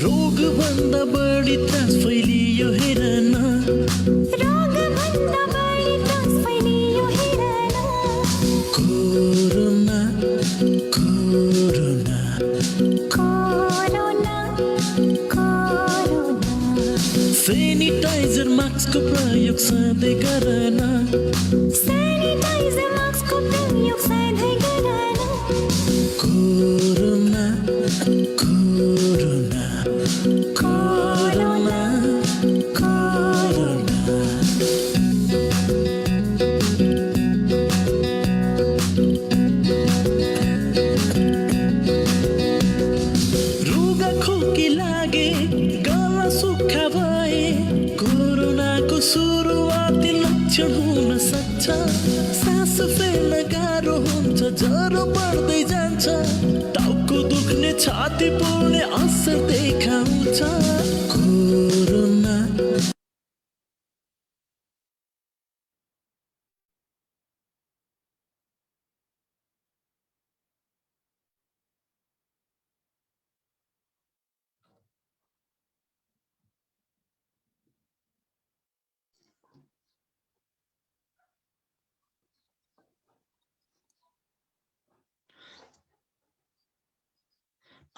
रोग भन्दा बढी त्रास फैलियो हेर न कोरोना कोरोना सेनिटाइजर मास्कको प्रयोग सधैँ गर न कोरोना कोरोना कोरोना कोरोना रुगा खोकी लागे गला सुक्खा भए कोरोनाको सुरुवाती लक्षण हुन सक्छ सास फेर्न गाह्रो हुन्छ ज्वरो बढ्दै जान्छ टाउको दुख्ने छाती पोल्ने असर देखाउँछ कोरोना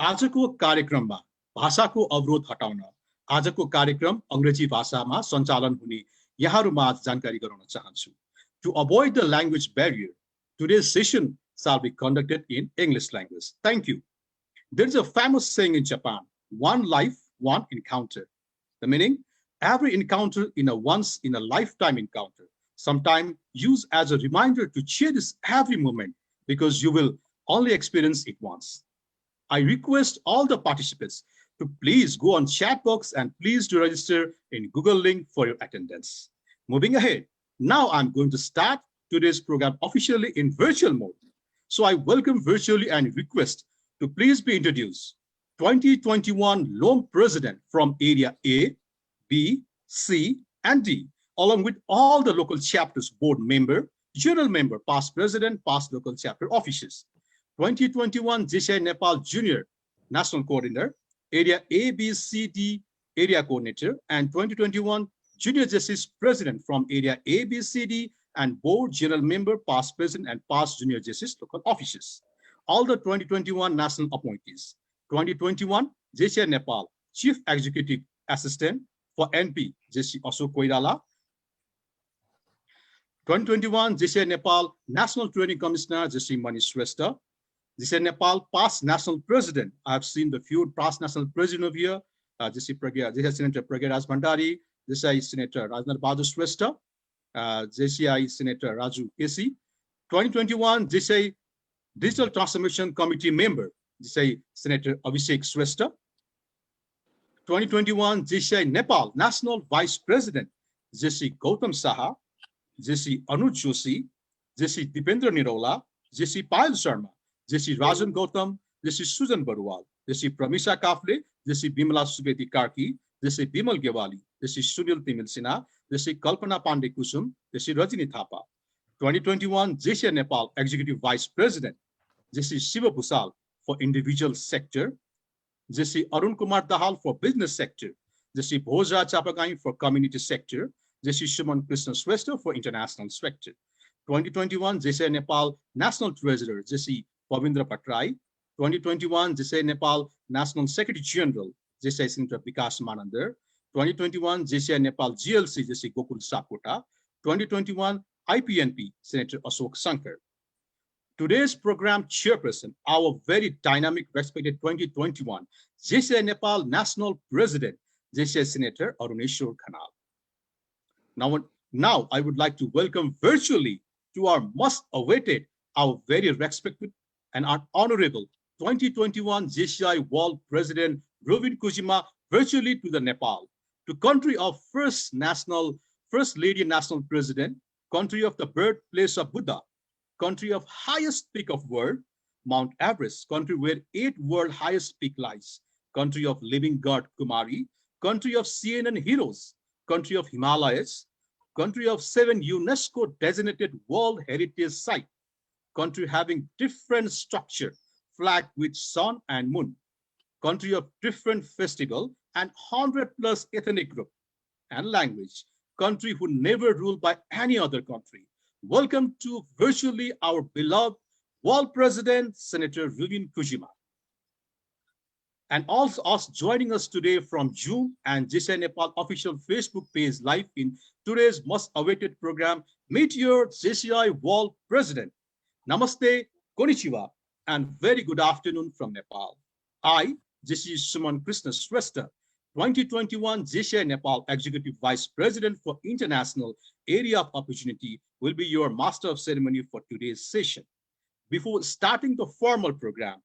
आजको कार्यक्रममा भाषाको अवरोध हटाउन आजको कार्यक्रम अंग्रेजी भाषामा सञ्चालन हुने यहाँहरुमा जानकारी गराउन चाहन्छु। To avoid the language barrier, today's session shall be conducted in English language. Thank you. There is a famous saying in Japan, one life, one encounter. The meaning, every encounter in a once in a lifetime encounter, sometime used as a reminder to cherish every moment because you will only experience it once. I request all the participants to please go on chat box and please do register in Google link for your attendance. Moving ahead, now I'm going to start today's program officially in virtual mode. So I welcome virtually and request to please be introduced 2021 Loan President from Area A, B, C, and D, along with all the local chapters board member, general member, past president, past local chapter officers. 2021 JCI Nepal Junior National Coordinator, Area A, B, C, D Area Coordinator, and 2021 Junior Justice President from Area A, B, C, D, and Board General Member, past President, and past Junior Justice local officers. All the 2021 national appointees. 2021 JCI Nepal Chief Executive Assistant for NP, JC Ashok Koirala. 2021 JCI Nepal National Training Commissioner, JC Shrestha. JCI Nepal past National President. I have seen the few past National President of here. JCI Senator Pragya Raj Bhandari, JCI Senator Rajnath Bahadur Shrestha, JCI Senator Raju Kesi. 2021 JCI Digital Transformation Committee Member, JCI Senator Abhishek Shrestha. 2021 JCI Nepal National Vice President, JC Gautam Saha, JC Anuj Joshi, JC Dipendra Nirola, JC Payal Sharma, JC Rajan Gautam, JC Susan Barwal, JC Pramisha Kafle, JC Bimala Subedi Karki, JC Bimal Gewali, JC Sunil Timil Sinha, JC Kalpana Pandey Kusum, JC Rajini Thapa. 2021 JCI Nepal Executive Vice President, JC Shiva Bhusal for individual sector, JC Arun Kumar Dahal for business sector, JC Bhoja Chapagai for community sector, JC Suman Krishna Shrestha for international sector. 2021 JCI Nepal National Treasurer, JC Pavindra Patrai. 2021 JCI Nepal National Secretary General, JCI Senator Vikas Manandar. 2021 JCI Nepal GLC, JC Gokul Sapkota. 2021 IPNP, Senator Ashok Sankar. Today's program chairperson, our very dynamic, respected 2021 JCI Nepal National President, JCI Senator Aruneshwar Khanal. Now I would like to welcome virtually to our most awaited, our very respected and our honorable 2021 JCI World President Ryubun Kojima virtually to the Nepal, to country of First Lady National President, country of the birthplace of Buddha, country of highest peak of world, Mount Everest, country where 8 world highest peak lies, country of living God Kumari, country of CNN heroes, country of Himalayas, country of 7 UNESCO designated World Heritage Site, country having different structure flag with sun and moon, country of different festival and 100+ ethnic group and language, country who never ruled by any other country. Welcome to virtually our beloved world president, Senator Ryubun Kojima. And also us joining us today from Zoom and JCI Nepal official Facebook page live in today's most awaited program, Meet Your JCI World President. Namaste, konnichiwa, and very good afternoon from Nepal. I, JCI Suman Krishna Shrestha, 2021 JCI Nepal Executive Vice President for International Area of Opportunity, will be your master of ceremony for today's session. Before starting the formal program,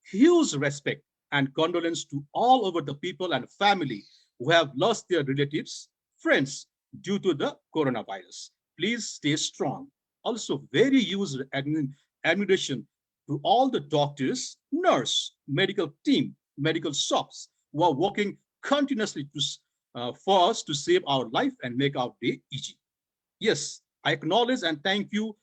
huge respect and condolence to all over the people and family who have lost their relatives, friends due to the coronavirus. Please stay strong. Also, very huge admiration to all the doctors, nurse, medical team, medical shops who are working continuously for us to save our life and make our day easy. Yes, I acknowledge and thank you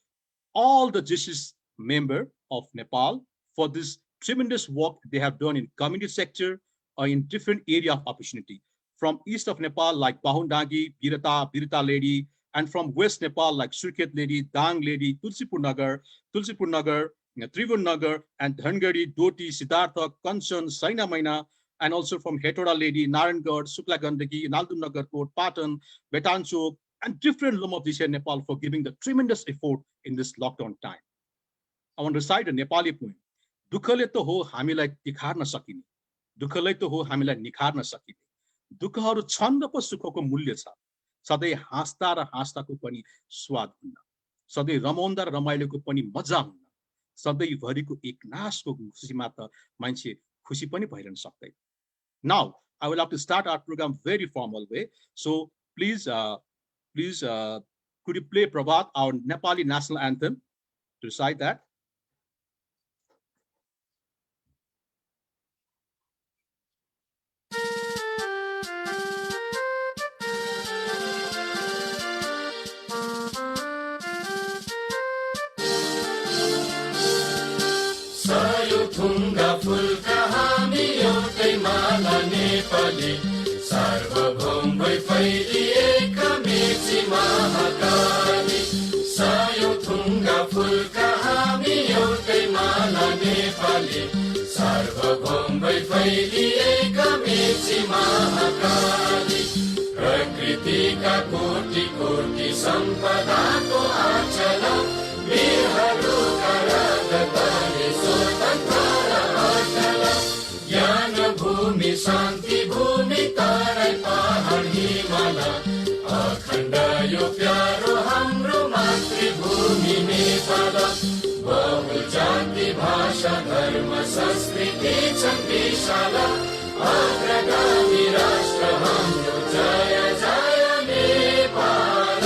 all the JCI member of Nepal for this tremendous work they have done in community sector or in different area of opportunity. From east of Nepal, like Bahundagi, Birata lady, and from west Nepal, like Surkhet lady, Dang lady, Tulsipur Nagar, Tribhuvan Nagar, and Dhangari, Doti, Siddhartha, Kanchan, Saina Maina, and also from Hetauda lady, Narangad, Sukla Gandagi, Naldun Nagar Court, Patan, Betanchok, and different lum of JCI Nepal for giving the tremendous effort in this lockdown time. I want to recite a Nepali poem. दुःखले त हो हामीलाई तिखार्न सकिने, दुःखले त हो हामीलाई निखार्न सकिने, दुःखहरू छन् र पो सुखको मूल्य छ, सधैँ हाँस्दा र हाँस्दाको पनि स्वाद हुन्न, सधैँ रमाउँदा र रमाइलोको पनि मजा हुन्न, सधैँभरिको एकनाशको खुसीमा त मान्छे खुसी पनि भइरहन सक्दैन. Now, I will have to start our program very formal way. So please, could you play Prabhat, our Nepali national anthem, to recite that? सार्वभौम भई फैलिएका मेची महाकाली सायो थुङ्गा फुलका हामी एउटै माला नेपाली सार्वभौम भई फैलिएका मेची महाकाली प्रकृतिका कोटि कोटि सम्पदाको आचल वीरहरूका रगतले स्वतन्त्र र अचल ज्ञान भूमि शान्ति भूमि तराई पहाड हिमाल अखण्ड यो प्यारो हाम्रो मातृभूमि नेपाल बहु जाति भाषा धर्म संस्कृति छन् विशाल अग्रगामी राष्ट्र हाम्रो जय जय Nepal.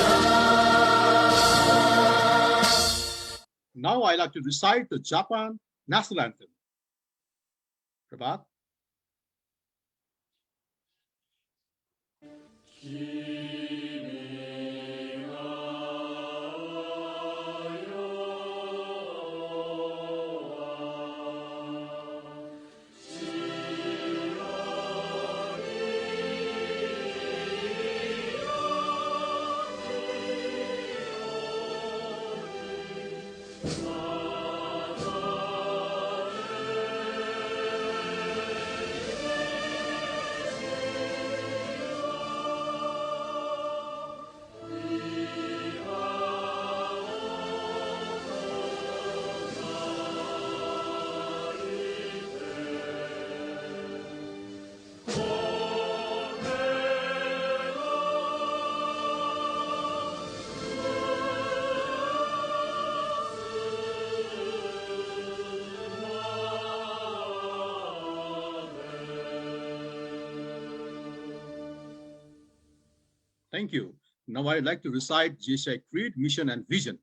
Now I like to recite the Japan national anthem. Prabhat. Thank you. Now I'd like to recite JCI Creed, Mission, and Vision.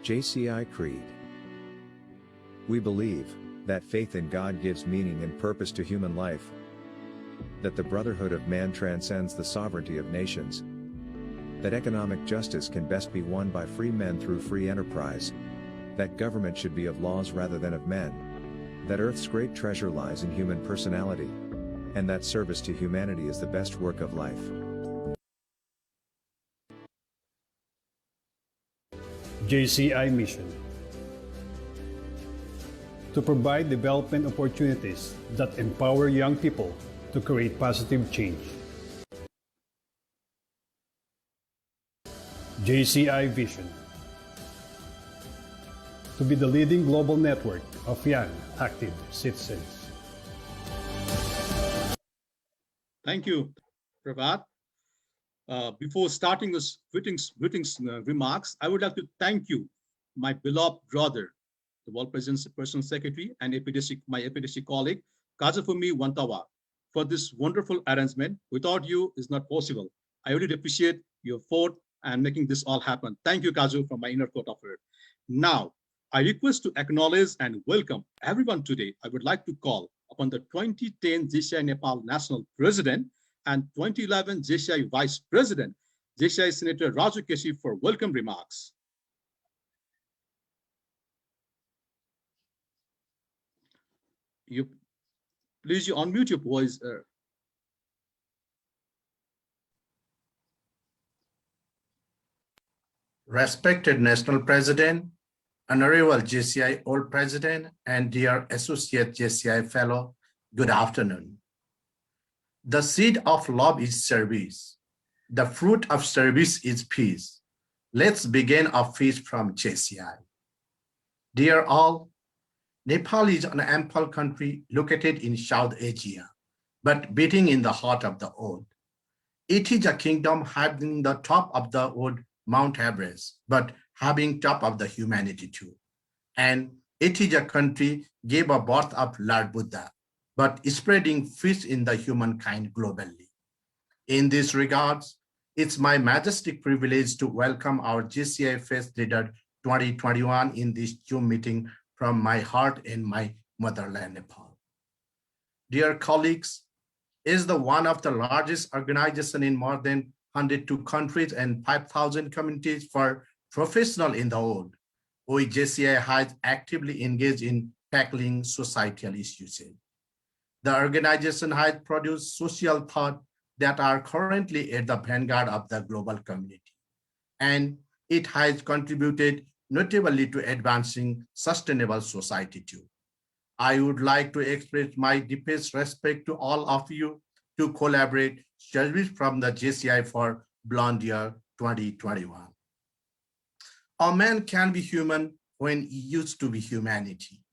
JCI Creed. We believe that faith in God gives meaning and purpose to human life, that the brotherhood of man transcends the sovereignty of nations, that economic justice can best be won by free men through free enterprise, that government should be of laws rather than of men, that Earth's great treasure lies in human personality, and that service to humanity is the best work of life. JCI mission: to provide development opportunities that empower young people to create positive change. JCI vision: to be the leading global network of young, active citizens. Thank you, Prabhat. Before starting this greetings remarks, I would like to thank you, my beloved brother, the World President's Personal Secretary and my APDC colleague, Kazafumi Wantawa, for this wonderful arrangement. Without you, it's not possible. I really appreciate your effort and making this all happen. Thank you, Kazu, from my inner court of heart. Now, I request to acknowledge and welcome everyone today. I would like to call upon the 2010 JCI Nepal National President and 2011 JCI Vice President, JCI Senator Raju Keshi, for welcome remarks. Please unmute your voice. Respected National President, Honorable JCI Old President, and dear Associate JCI Fellow, good afternoon. The seed of love is service. The fruit of service is peace. Let's begin our feast from JCI. Dear all, Nepal is an ample country located in South Asia, but beating in the heart of the old. It is a kingdom having the top of the old Mount Everest, but having top of the humanity too. And it is a country gave a birth of Lord Buddha, but spreading fish in the humankind globally. In this regards, it's my majestic privilege to welcome our JCI Fest Leader 2021 in this Zoom meeting from my heart in my motherland, Nepal. Dear colleagues, is the one of the largest organization in more than 102 countries and 5,000 communities for professionals in the world. We JCI has actively engaged in tackling societal issues. The organization has produced social thought that are currently at the vanguard of the global community, and it has contributed notably to advancing sustainable society too. I would like to express my deepest respect to all of you to collaborate service from the JCI for Blonde Year 2021. A man can be human when he used to be humanity.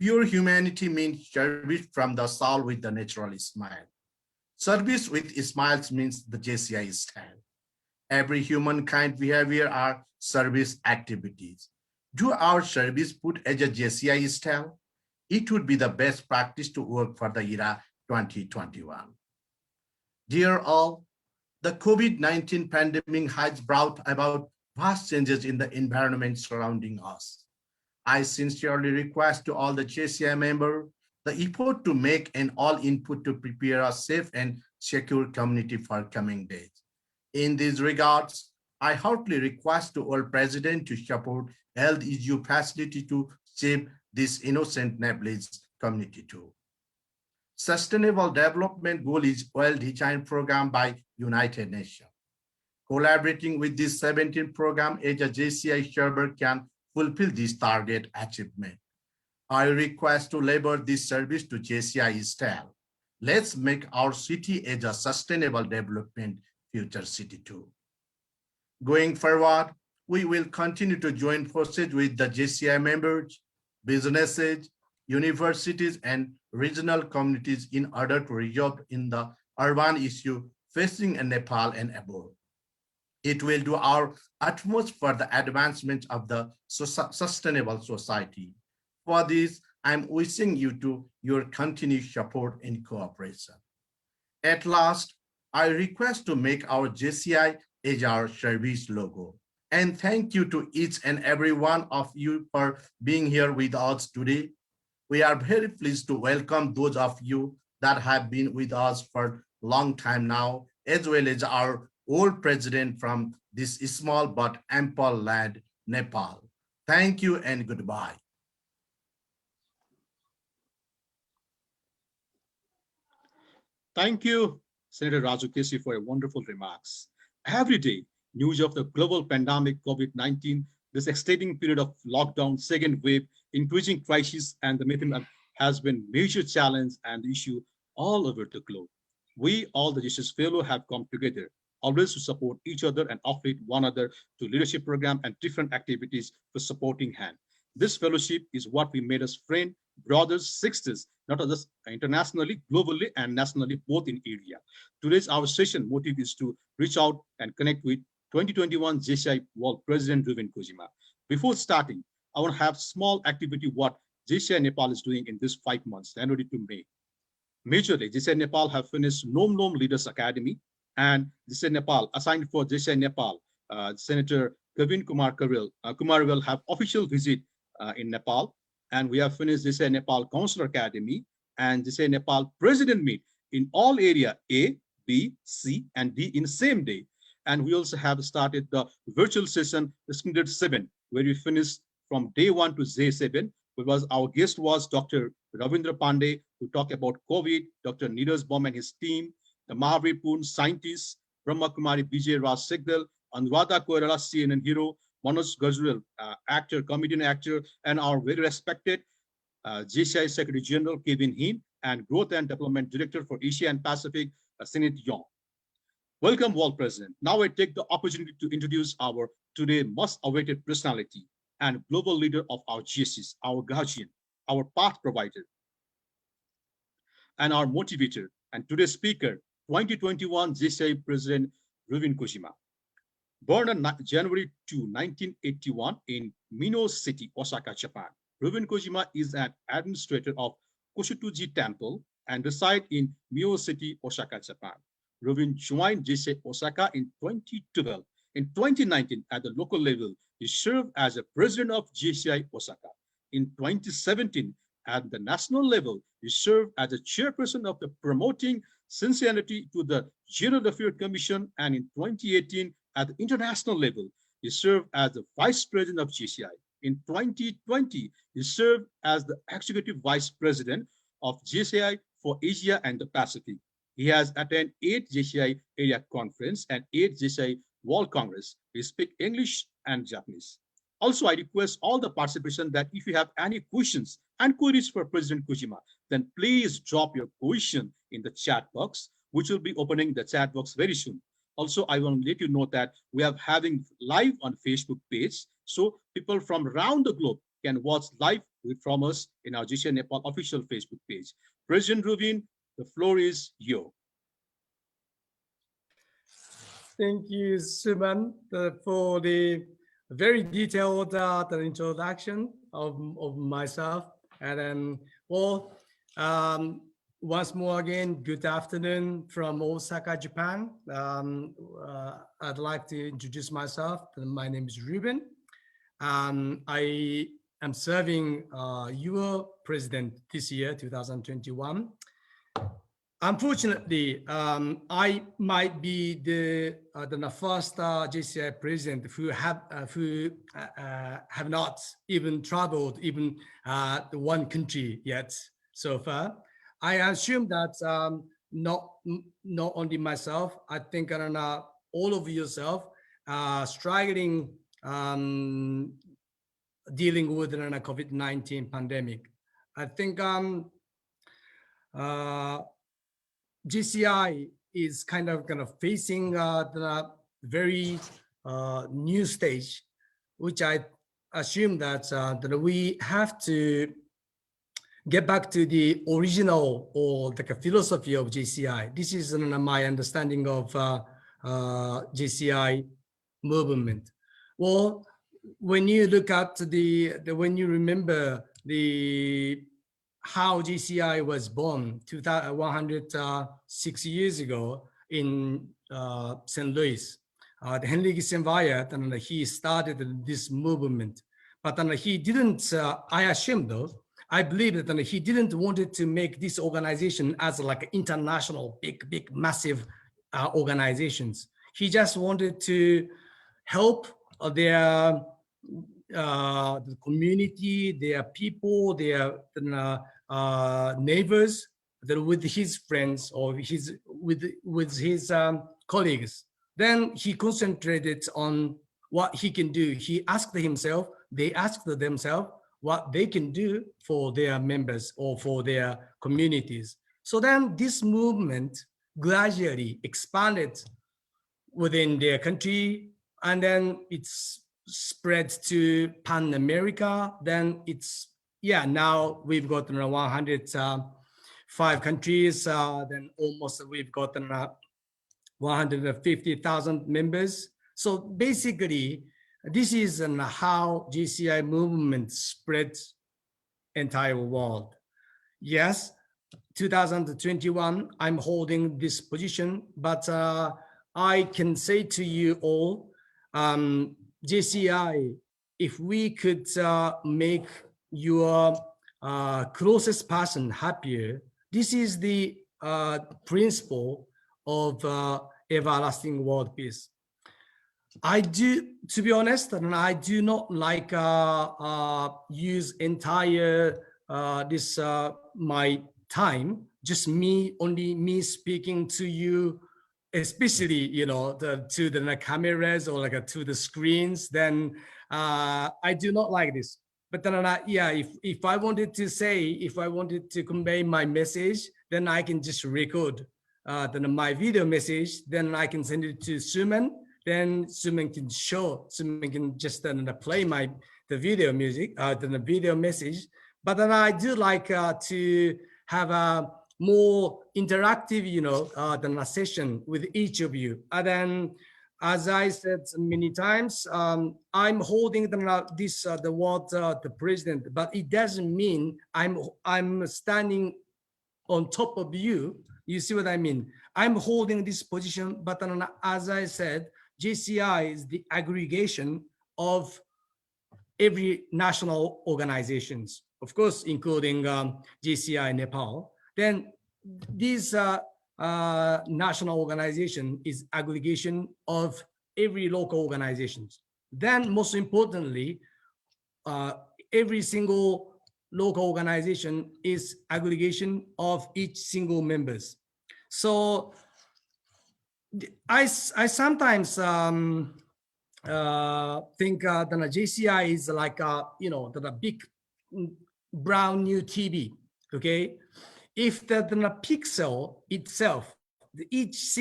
Pure humanity means service from the soul with the natural smile. Service with smiles means the JCI style. Every humankind behavior are service activities. Do our service put as a JCI style? It would be the best practice to work for the era 2021. Dear all, the COVID-19 pandemic has brought about vast changes in the environment surrounding us. I sincerely request to all the JCI members the effort to make an all input to prepare a safe and secure community for coming days. In these regards, I heartily request to all President to support health issue facility to save this innocent Nepalese community too. Sustainable Development Goal is well-designed program by United Nations. Collaborating with this 17 program as a JCI server can fulfill this target achievement. I request to labor this service to JCI style. Let's make our city as a sustainable development future city too. Going forward, we will continue to join forces with the JCI members, businesses, universities, and regional communities in order to resolve in the urban issue facing Nepal and abroad. It will do our utmost for the advancement of the sustainable society. For this, I'm wishing you to your continued support and cooperation. At last, I request to make our JCI as our service logo. And thank you to each and every one of you for being here with us today. We are very pleased to welcome those of you that have been with us for a long time now, as well as our old president from this small but ample land, Nepal. Thank you and goodbye. Thank you, Senator Raju Kesi, for your wonderful remarks. Every day, news of the global pandemic COVID-19, this extending period of lockdown, second wave, increasing crisis, and the meeting has been major challenge and issue all over the globe. We, all the JCS fellow, have come together always to support each other and uplift one another to leadership program and different activities for supporting hand. This fellowship is what we made us friend, brothers, sisters, not just internationally, globally, and nationally, both in area. Today's our session motive is to reach out and connect with 2021 JCI World President Ryubun Kojima. Before starting, I want to have small activity what JCI Nepal is doing in this 5 months, January to May. Majorly, JCI Nepal have finished Nom Nom Leaders Academy, and JCI Nepal assigned for JCI Nepal, Senator Kevin Kumar will have official visit in Nepal, and we have finished JCI Nepal Counselor Academy and JCI Nepal President Meet in all area A, B, C, and D in same day. And we also have started the virtual session, the Standard 7, where we finished from day 1 to day 7. Because our guest was Dr. Ravindra Pandey, who talked about COVID, Dr. Neeraj Baum and his team, the Mahavir Poon scientists, Brahma Kumari Vijay Raj Sigdal, Anuradha Koirala, CNN hero, Manoj Gujral, actor, comedian actor, and our very respected JCI Secretary General Kevin Heen, and Growth and Development Director for Asia and Pacific, Sinit Yong. Welcome, World President. Now I take the opportunity to introduce our today most awaited personality and global leader of our GSCs, our guardian, our path provider, and our motivator, and today's speaker, 2021 JCI President Ryubun Kojima. Born on January 2, 1981 in Mino City, Osaka, Japan, Ryubun Kojima is an administrator of Koshutuji Temple and resides in Mio City, Osaka, Japan. Ryubun joined JCI Osaka in 2012. In 2019, at the local level, he served as a president of JCI Osaka. In 2017, at the national level, he served as a chairperson of the Promoting Sincerity to the General Affairs Commission, and in 2018, at the international level, he served as the vice president of JCI. In 2020, he served as the executive vice president of JCI for Asia and the Pacific. He has attended 8 JCI area conference and 8 JCI World Congress. He speaks English and Japanese. Also, I request all the participation that if you have any questions and queries for President Kojima, then please drop your question in the chat box, which will be opening the chat box very soon. Also, I want to let you know that we are having live on Facebook page, so people from around the globe can watch live from us in our JCI Nepal official Facebook page. President Ryubun, the floor is yours. Thank you, Suman, for the very detailed introduction of myself. And then, well, once more again, good afternoon from Osaka, Japan. I'd like to introduce myself. My name is Ryubun. I am serving your president this year, 2021. Unfortunately, I might be the first JCI president who have not even traveled even one country yet so far. I assume that not only myself, I think all of yourself struggling dealing with the COVID-19 pandemic. I think JCI is kind of facing the very new stage, which I assume that we have to get back to the original or the philosophy of JCI. This is my understanding of JCI movement. Well, when you look at when you remember how JCI was born 106 years ago in St. Louis. Henry Kissinger, and he started this movement, but he didn't, I assume though, I believe that he didn't want to make this organization as like international, big, massive organizations. He just wanted to help their the community, their people, their neighbors, with his friends or with his colleagues. Then he concentrated on what he can do. He asked himself, they asked themselves what they can do for their members or for their communities. So then this movement gradually expanded within their country, and then it's spread to Pan America. Then it's, yeah, now we've got 105 countries. Then almost we've got 150,000 members. So basically, this is how JCI movement spread entire world. Yes, 2021, I'm holding this position, but I can say to you all, JCI, if we could make your closest person happier, this is the principle of everlasting world peace. I do, to be honest, and I do not like use entire this my time, just only me speaking to you, especially, you know, to the cameras or like to the screens. Then I do not like this. But then, yeah, if I wanted to say, if I wanted to convey my message, then I can just record then my video message. Then I can send it to Suman. Then Suman can just play the video music, the video message. But then I do like to have a more interactive, you know, than a session with each of you. And then, as I said many times, I'm holding the word the president, but it doesn't mean I'm standing on top of you. You see what I mean? I'm holding this position, but as I said, JCI is the aggregation of every national organizations, of course, including JCI Nepal. Then this national organization is aggregation of every local organizations. Then most importantly, every single local organization is aggregation of each single members. So I sometimes think that JCI is like you know, the big brown new TV. Okay, if the pixel itself, each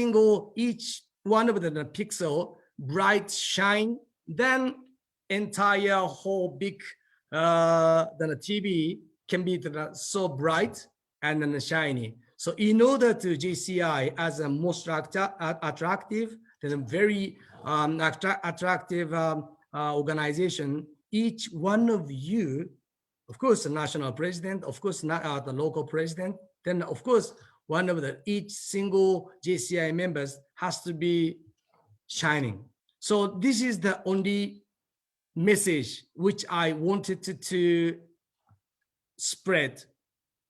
one of the pixel bright shine, then entire whole big the TV can be so bright and then shiny. So in order to JCI as a most attractive, then very attractive organization, each one of you, of course, the national president, of course, not the local president, then of course, one of each single JCI members has to be shining. So this is the only message which I wanted to spread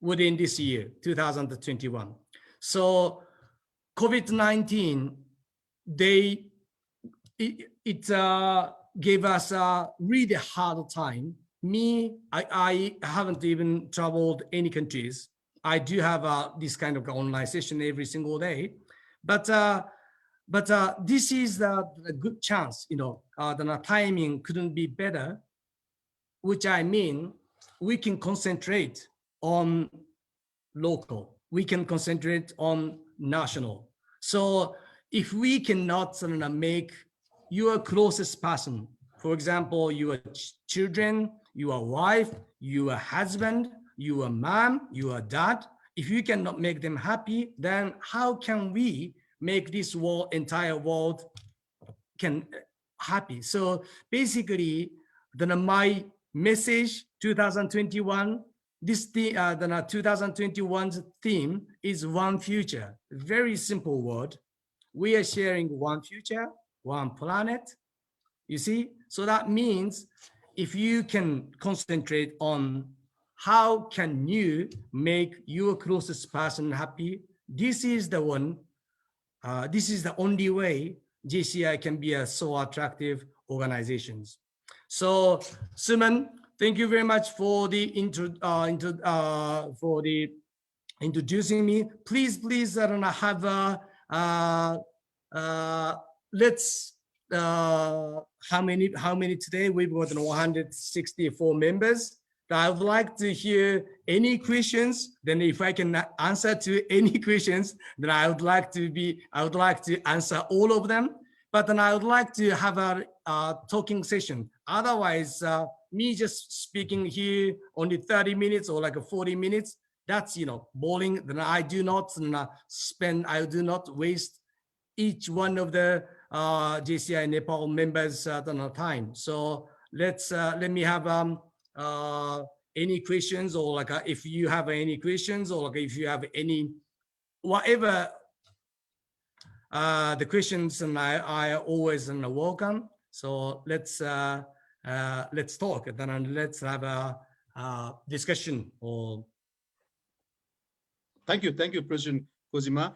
within this year, 2021. So COVID-19, it gave us a really hard time. I haven't even traveled any countries. I do have this kind of online session every single day, but this is a good chance, you know, the timing couldn't be better, which I mean, we can concentrate on local, we can concentrate on national. So if we cannot make your closest person, for example, your children, your wife, your husband, your mom, your dad, if you cannot make them happy, then how can we make this entire world happy? So basically, then my message 2021, the 2021's theme is one future. Very simple word. We are sharing one future, one planet. You see? So that means if you can concentrate on how can you make your closest person happy, this is the one, this is the only way JCI can be a so attractive organizations. So, Suman, thank you very much for the introducing me. Please, have let's how many today? We've got 164 members. I would like to hear any questions. Then if I can answer to any questions, then I would like to answer all of them. But then I would like to have a talking session. Otherwise, me just speaking here only 30 minutes or like 40 minutes, that's, boring. Then I do not waste each one of the JCI Nepal members time. So let me have any questions, or like if you have any questions, or like if you have any whatever the questions, and I always welcome. So let's talk, and then let's have a discussion. Or Thank you, President Kojima.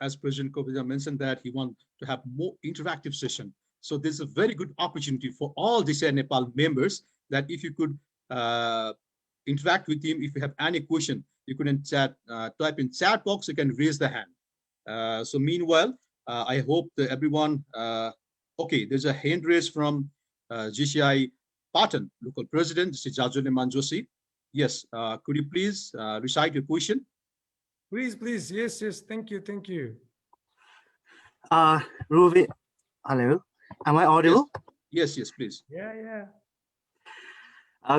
As President Kojima mentioned that he wants to have more interactive session. So this is a very good opportunity for all JCI Nepal members that if you could interact with him. If you have any question, you can type in chat box, you can raise the hand. So meanwhile, I hope that everyone, okay, there's a hand raise from JCI Patan, local president, Jajone Manjosi. Yes, could you please recite your question? Please. Yes. Thank you. Ruby, hello. Am I audible? Yes, please. Yeah.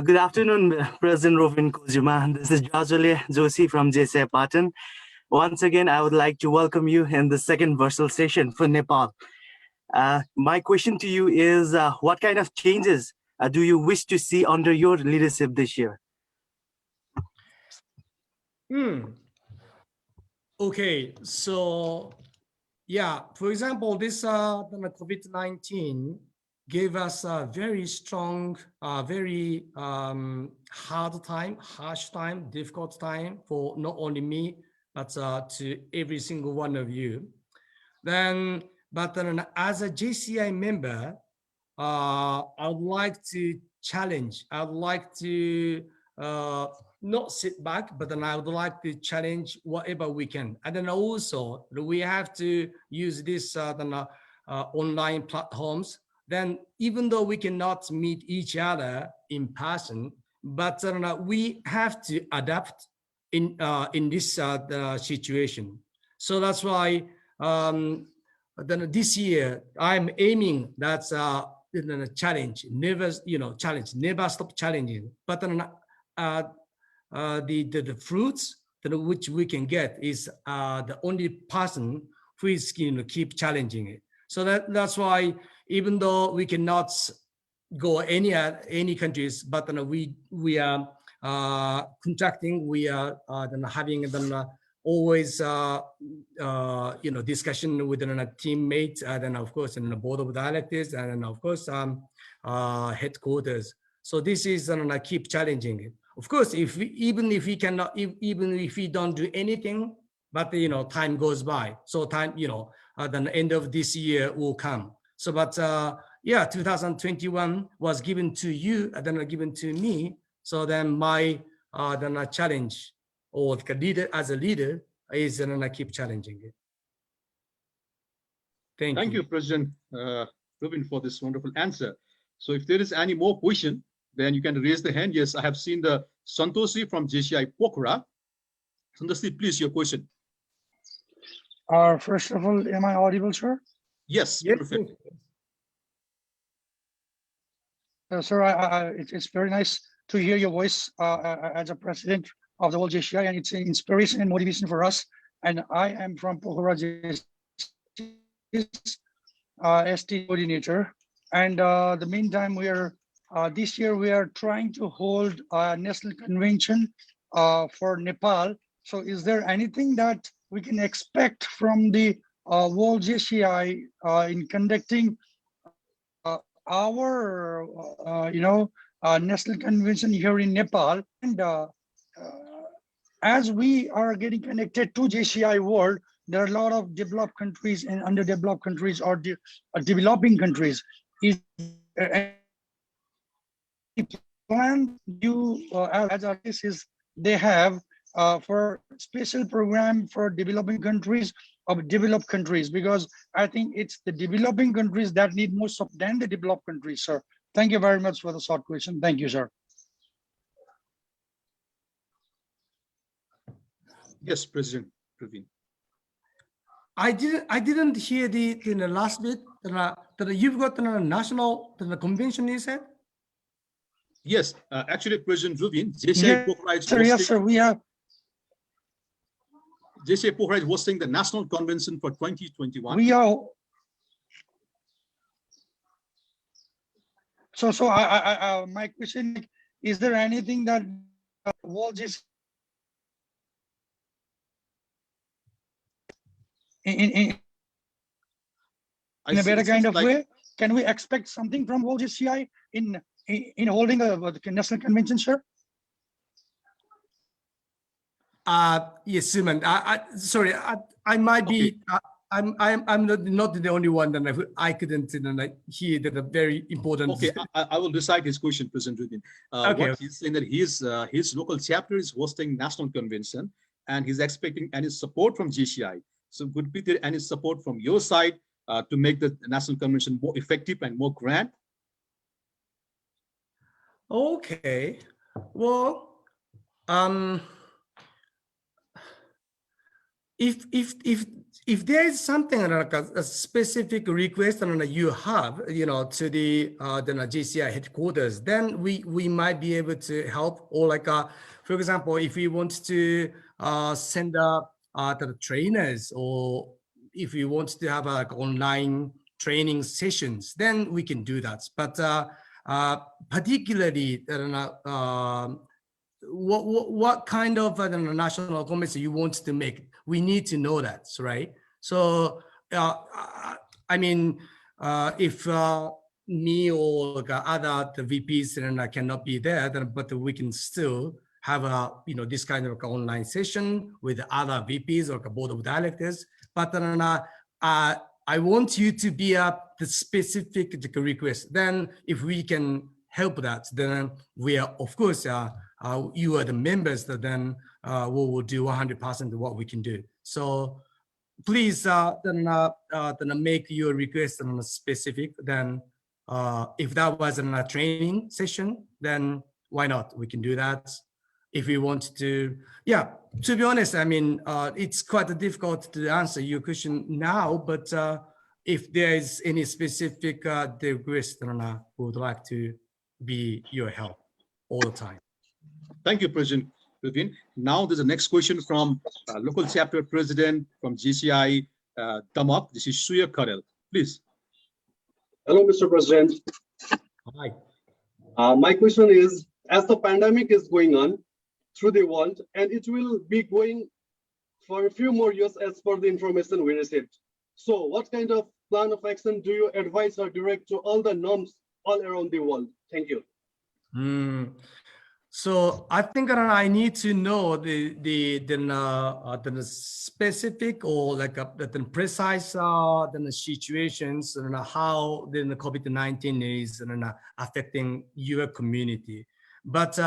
Good afternoon, President Ryubun Kojima. This is Jajole Joshi from JCI Patan. Once again, I would like to welcome you in the second virtual session for Nepal. My question to you is, what kind of changes do you wish to see under your leadership this year? Okay, so yeah, for example, this COVID-19 gave us a very strong, very harsh time, difficult time for not only me, but to every single one of you. But then as a JCI member, I would like to challenge. I would like to not sit back, but then I would like to challenge whatever we can. And then also we have to use this online platforms. Then even though we cannot meet each other in person, but we have to adapt in this situation. So that's why then this year I'm aiming that's challenge, never never stop challenging. But then the fruits that which we can get is the only person who is keep challenging it. So that's why even though we cannot go any countries, but we are contracting, we are having them always discussion with teammates, and then of course in the board of directors, and then of course headquarters. So this is keep challenging it. Of course, even if we don't do anything, but time goes by. So time, the end of this year will come. So, but yeah, 2021 was given to you, and then given to me. So then my then a challenge, or the leader as a leader, is then I keep challenging it. Thank you, President Ryubun, for this wonderful answer. So if there is any more question, then you can raise the hand. Yes, I have seen the Santoshi from JCI Pokhara. Santoshi, please, your question. First of all, am I audible, sir? Yes, yes, perfect. Sir, it's very nice to hear your voice as a president of the whole JCI, and it's an inspiration and motivation for us. And I am from Pokhara, ST coordinator. And the meantime, we are this year we are trying to hold a national convention for Nepal. So is there anything that we can expect from the World JCI in conducting our national convention here in Nepal? And as we are getting connected to JCI World, there are a lot of developed countries and underdeveloped countries, or developing countries. Is plan you as artists is they have for special program for developing countries of developed countries, because I think it's the developing countries that need more support than the developed countries, sir. Thank you very much for the short question. Thank you, sir. Yes, President Praveen. I didn't hear the last bit. That you've got the national convention, you said? Yes, actually, President Rubin, JCI Yes, Pokhara is sir. hosting, Yes, sir. We have. JCI Pokhara is hosting the National Convention for 2021. We are. So my question is there anything that World JCI in a better kind of way? Can we expect something from World JCI in holding a national convention, sir? Yes, Suman. Sorry, I might be. I'm not the only one that I couldn't hear that a very important. Okay, I will recite his question, President Rubin. Okay. What he's saying that his local chapter is hosting national convention and he's expecting any support from JCI. So would be there any support from your side to make the national convention more effective and more grand? Okay. Well, if there is something like a specific request and you have, to the JCI headquarters, then we might be able to help. Or like, for example, if we want to send the trainers, or if we want to have like online training sessions, then we can do that. But particularly, what kind of national convention you want to make, we need to know that, right? So I mean, if me or other VPs cannot be there, then but we can still have a this kind of online session with other VPs or board of directors. But I want you to be the specific request. Then if we can help that, then we are, of course, you are the members, that then we will do 100% of what we can do. So please then make your request specific. Then if that was a training session, then why not? We can do that. If we want to, yeah, to be honest, I mean, it's quite difficult to answer your question now, but if there is any specific request, then I would like to be your help all the time. Thank you, President Rubin. Now there's a next question from local chapter president from JCI Damak. This is Suya Karel. Please. Hello, Mr. President. Hi. My question is, as the pandemic is going on through the world, and it will be going for a few more years as per the information we received. So what kind of plan of action do you advise or direct to all the norms all around the world? Thank you. So I think I need to know the specific or like the precise the situations and how the COVID-19 is affecting your community. But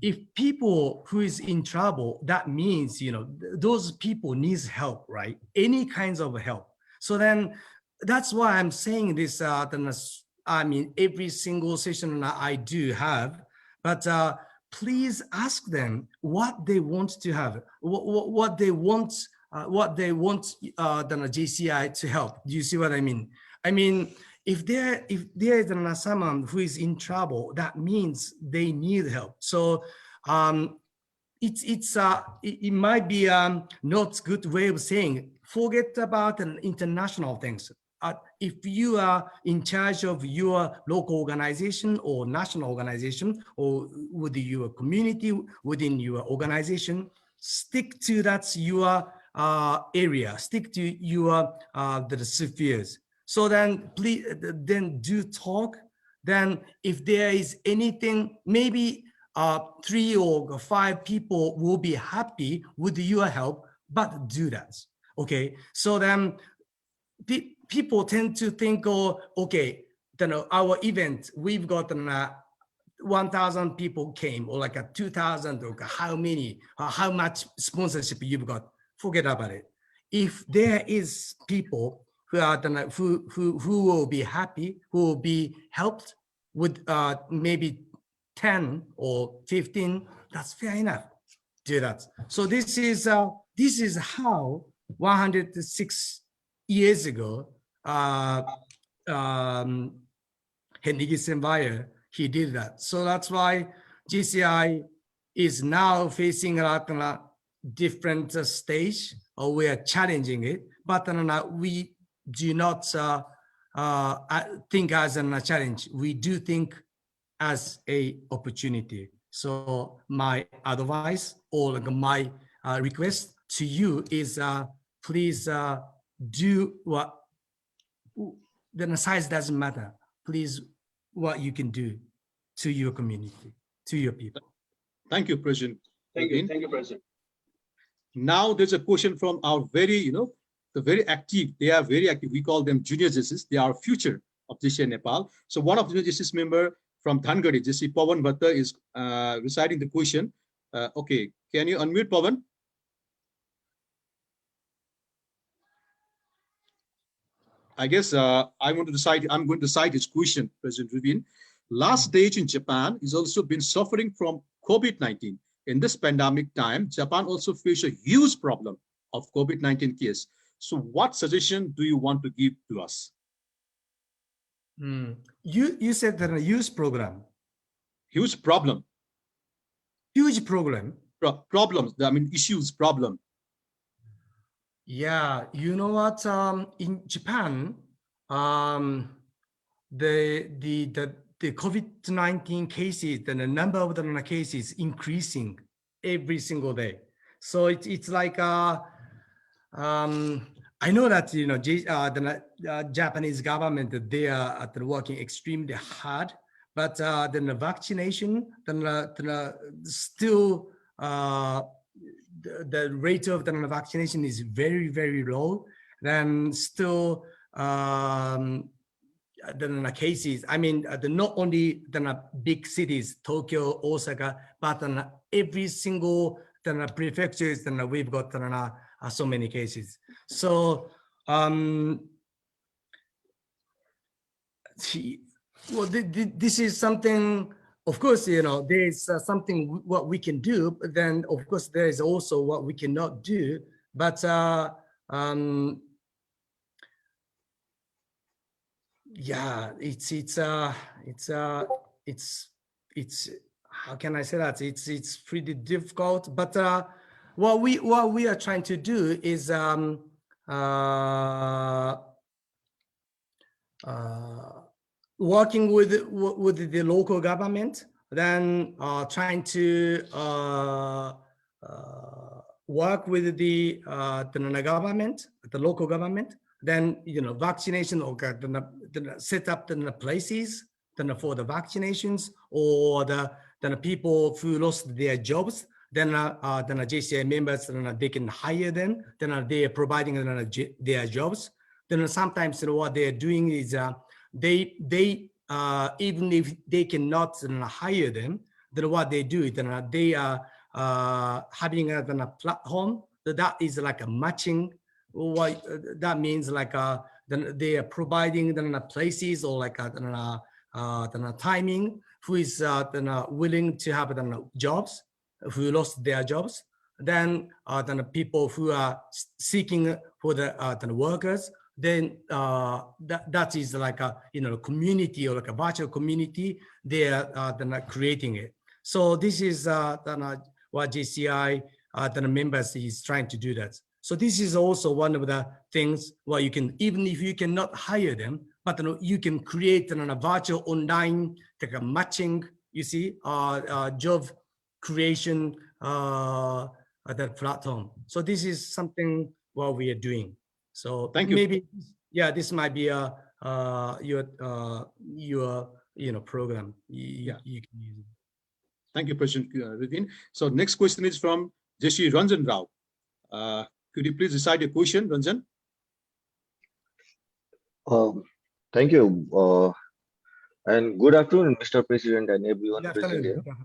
if people who is in trouble, that means those people needs help, right? Any kinds of help. So then that's why I'm saying this. I mean, every single session I do have. But please ask them what they want to have, what they want the JCI to help. Do you see what I mean? I mean, if there is someone who is in trouble, that means they need help. So it might be not good way of saying forget about international things. If you are in charge of your local organization or national organization or within your community, within your organization, stick to that's your area, stick to your the spheres. So then please, then do talk. Then if there is anything, maybe 3 or 5 people will be happy with your help, but do that. Okay, so then people tend to think, oh, okay, our event, we've got 1,000 people came, or like a 2,000, or how many, how much sponsorship you've got, forget about it. If there is people who are who will be happy, who will be helped with maybe 10 or 15, that's fair enough. Do that. So this is how 106 years ago, Henry Sen Ryubun, he did that. So that's why JCI is now facing a different stage, or we are challenging it, but we do not think as a challenge. We do think as a opportunity. So my advice, or like my request to you is, please do what, the size doesn't matter. Please, what you can do to your community, to your people. Thank you, President. Thank you, President. Now there's a question from our very, the very active, they are very active. We call them junior justices. They are future of JCI Nepal. So one of the junior justice member from Dhangari, JC Pawan Bhatta, is reciting the question. Okay, can you unmute Pawan? I guess I'm going to cite his question, President Ryubun. Last stage in Japan is also been suffering from COVID-19. In this pandemic time, Japan also faced a huge problem of COVID-19 case. So what suggestion do you want to give to us? You said that a huge program. Huge problem. Huge problem. Problems, I mean issues, problem. Yeah, you know what? In Japan, the COVID-19 cases, the number of the cases increasing every single day. So it's like I know that the Japanese government, they are working extremely hard, but then the vaccination, still the rate of the vaccination is very, very low. Then still the cases, I mean, not only the big cities, Tokyo, Osaka, but every single prefectures, we've got so many cases. So well, this is something, of course, there's something what we can do, but then of course there is also what we cannot do. But yeah, it's how can I say that? It's pretty difficult. But what we are trying to do is working with the local government, then trying to work with the government, the local government, then vaccination, or set up the places for the vaccinations, or the people who lost their jobs, then JCI members, they can hire them, then they are providing their jobs. Then sometimes what they are doing is they even if they cannot hire them, then what they do is they are having a platform that is like a matching. What that means, like then they are providing the places, or like the timing, who is willing to have jobs, who lost their jobs. Then people who are seeking for the workers, then that is like a community, or like a virtual community. They are creating it. So this is what JCI members is trying to do that. So this is also one of the things where you can, even if you cannot hire them, but you can create a virtual online like a matching, you see, job creation that platform. So this is something what we are doing. So thank you. Maybe, yeah, this might be your program. You can use it. Thank you, President Ryubun. So next question is from JC Ranjan Rao. Could you please recite your question, Ranjan? Thank you. And good afternoon, Mr. President and everyone Good present afternoon. here.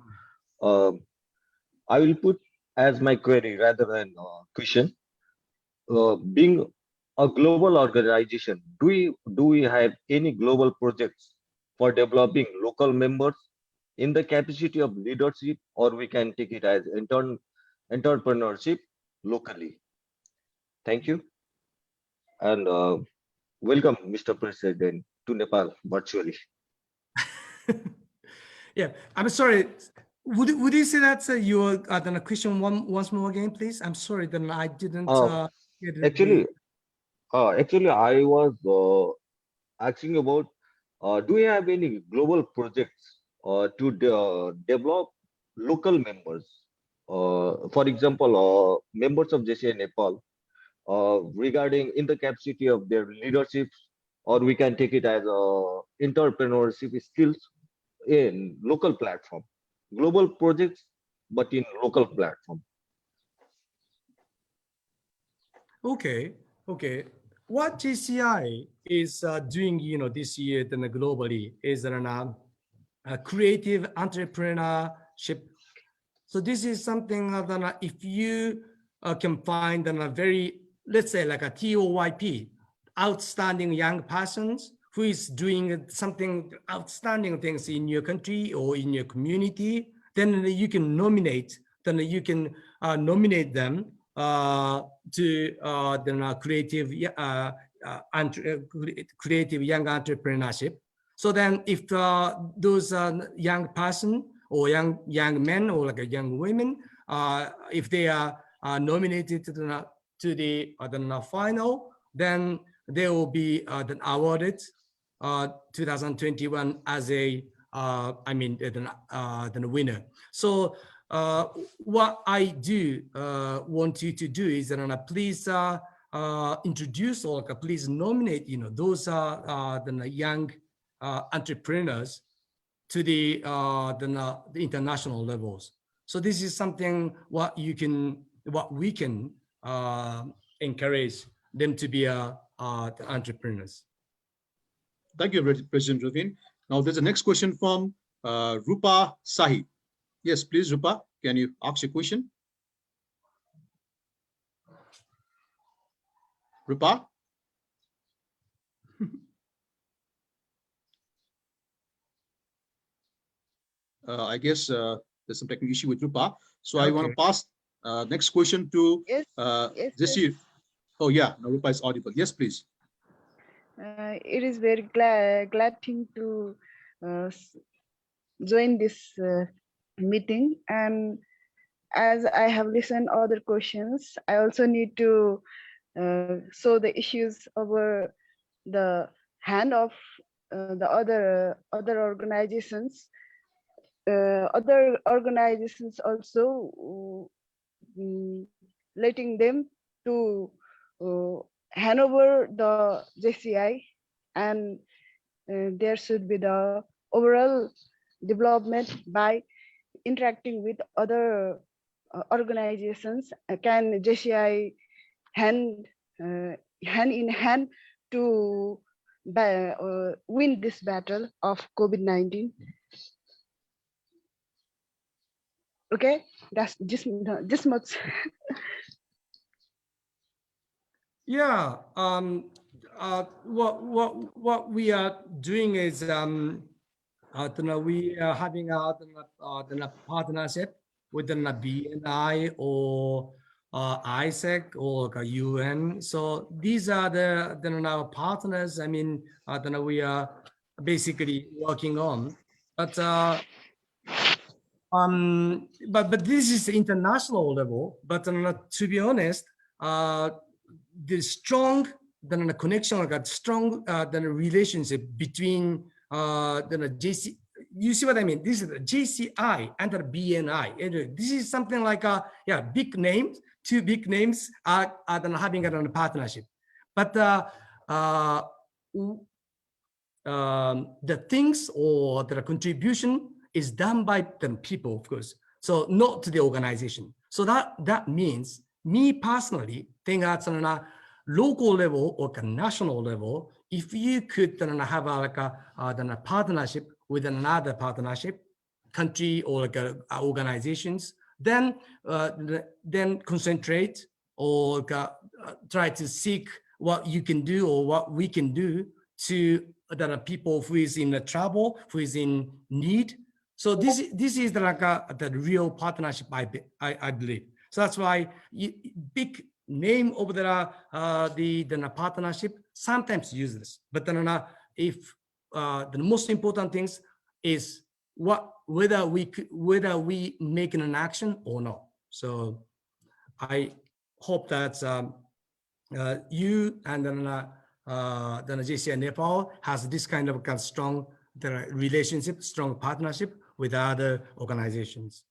Uh, I will put as my query rather than question. Being a global organization, do we have any global projects for developing local members in the capacity of leadership, or we can take it as entrepreneurship locally? Thank you, and welcome, Mr. President, to Nepal virtually. Yeah, I'm sorry. Would you say that your the question once more again, please? I'm sorry, then I didn't Uh, get actually, actually, I was asking about, do you have any global projects to develop local members? For example, members of JCI Nepal, regarding in the capacity of their leadership, or we can take it as entrepreneurship skills in local platform. Global projects, but in local platform. Okay, okay. What JCI is doing, this year then globally is a creative entrepreneurship. So this is something that if you can find a very, let's say like a TOYP, outstanding young persons who is doing something outstanding things in your country or in your community, then you can nominate. Then you can nominate them to the creative young entrepreneurship. So then, if those young person or young men or like a young women, if they are nominated to the final, then they will be then awarded 2021 as a the winner. So what I do want you to do is that please introduce or please nominate those the young entrepreneurs to the international levels. So this is something what we can encourage them to be the entrepreneurs. Thank you, President Ravin. Now there's a next question from Rupa Sahi. Yes, please, Rupa, can you ask your question? Rupa? I guess there's some technical issue with Rupa. So I want to pass next question to JC. Oh yeah, no, Rupa is audible. Yes, please. It is very glad thing to join this meeting, and as I have listened other questions, I also need to show the issues over the hand of the other organizations. Other organizations also letting them to hand over the JCI, and there should be the overall development by interacting with other organizations. Can JCI hand in hand to win this battle of COVID-19? Okay, that's just much. Yeah. What we are doing is we are having a partnership with the BNI or ISEC or UN. So these are our partners. I mean, we are basically working on, but this is international level. But to be honest, the strong connection, strong relationship between the JC. You see what I mean? This is the JCI and the BNI. And this is something like big names. Two big names are having a partnership, but the things or the contribution is done by the people, of course. So not to the organization. So that means me personally think that on a local level or national level, if you could have like a partnership with another partnership country or like organizations, then concentrate or try to seek what you can do or what we can do to the people who is in trouble, who is in need. So this is the real partnership, I believe. So that's why big name of the partnership sometimes use this, but then if the most important things is whether we make an action or not. So I hope that you and then JCI Nepal has this kind of strong relationship, strong partnership with other organizations.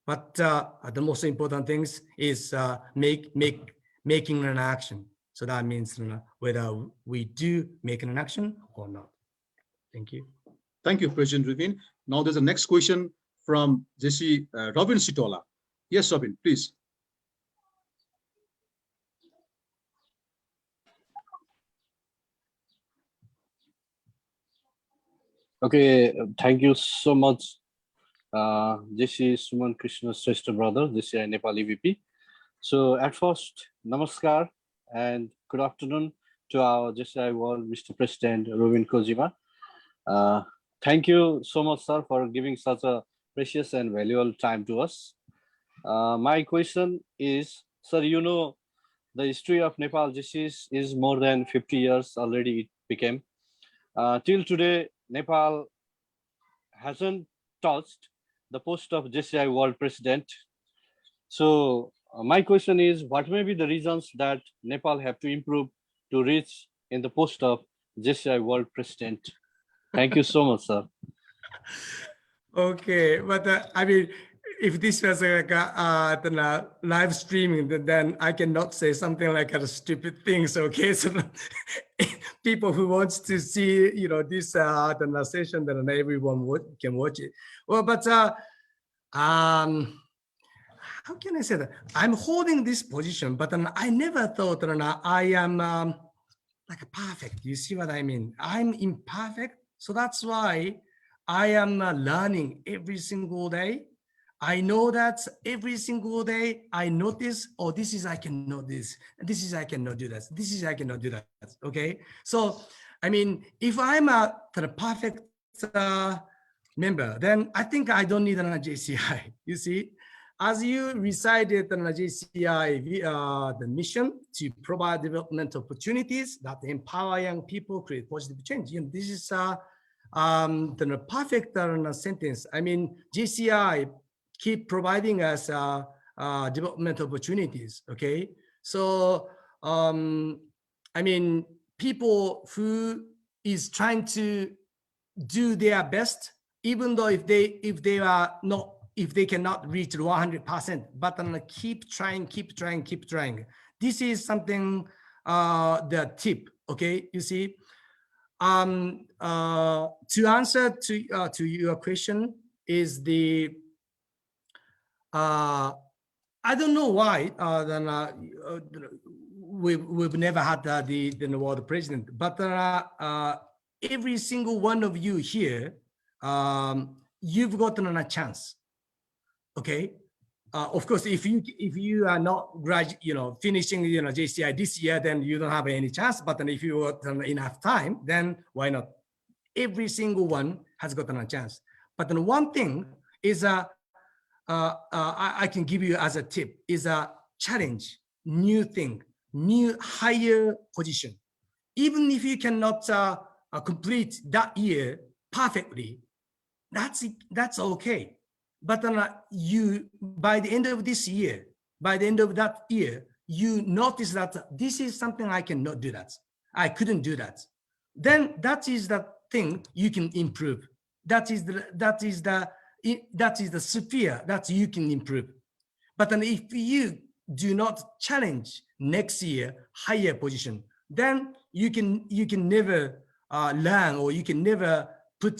But the most important things is making an action. So that means whether we do make an action or not. Thank you. Thank you, President Rubin. Now there's a next question from JC Robin Sitola. Yes, Robin, please. Okay, thank you so much. This is Suman Krishna Shrestha brother, JCI Nepal EVP. So at first, namaskar and good afternoon to our JCI World Mr. President Ryubun Kojima. Thank you so much, sir, for giving such a precious and valuable time to us. My question is, sir, you know, the history of Nepal JCI is more than 50 years already it became. Till today, Nepal hasn't touched the post of JCI World President. So my question is, what may be the reasons that Nepal have to improve to reach in the post of JCI World President? Thank you so much, sir. Okay, but I mean, if this was like a live streaming, then I cannot say something like stupid things. Okay, so people who wants to see, you know, this the session, then everyone can watch it. Well, but how can I say that? I'm holding this position, but I never thought that I am like perfect. You see what I mean? I'm imperfect, so that's why I am learning every single day. I know that every single day I notice, oh, this is I cannot do this, this is I cannot do that, this is I cannot do that. Okay, so I mean, if I'm a perfect member, then I think I don't need another JCI. You see, as you recited in JCI, the mission to provide development opportunities that empower young people, create positive change. You know, this is the perfect sentence. I mean, JCI keep providing us development opportunities. Okay, so I mean, people who is trying to do their best, even though if they are not, if they cannot reach 100%, but keep trying. This is something the tip. Okay, you see. To answer to your question is the I don't know why we've never had the world president, but every single one of you here, you've gotten a chance. Okay, of course, if you are not finishing JCI this year, then you don't have any chance. But then if you got enough time, then why not? Every single one has gotten a chance. But then one thing is I can give you as a tip is a challenge, new thing, new higher position. Even if you cannot complete that year perfectly, that's okay. But you, by the end of this year, by the end of that year, you notice that this is something I cannot do that. I couldn't do that. Then that is the thing you can improve. That is the sphere that you can improve. But then if you do not challenge next year higher position, then you can never learn, or you can never put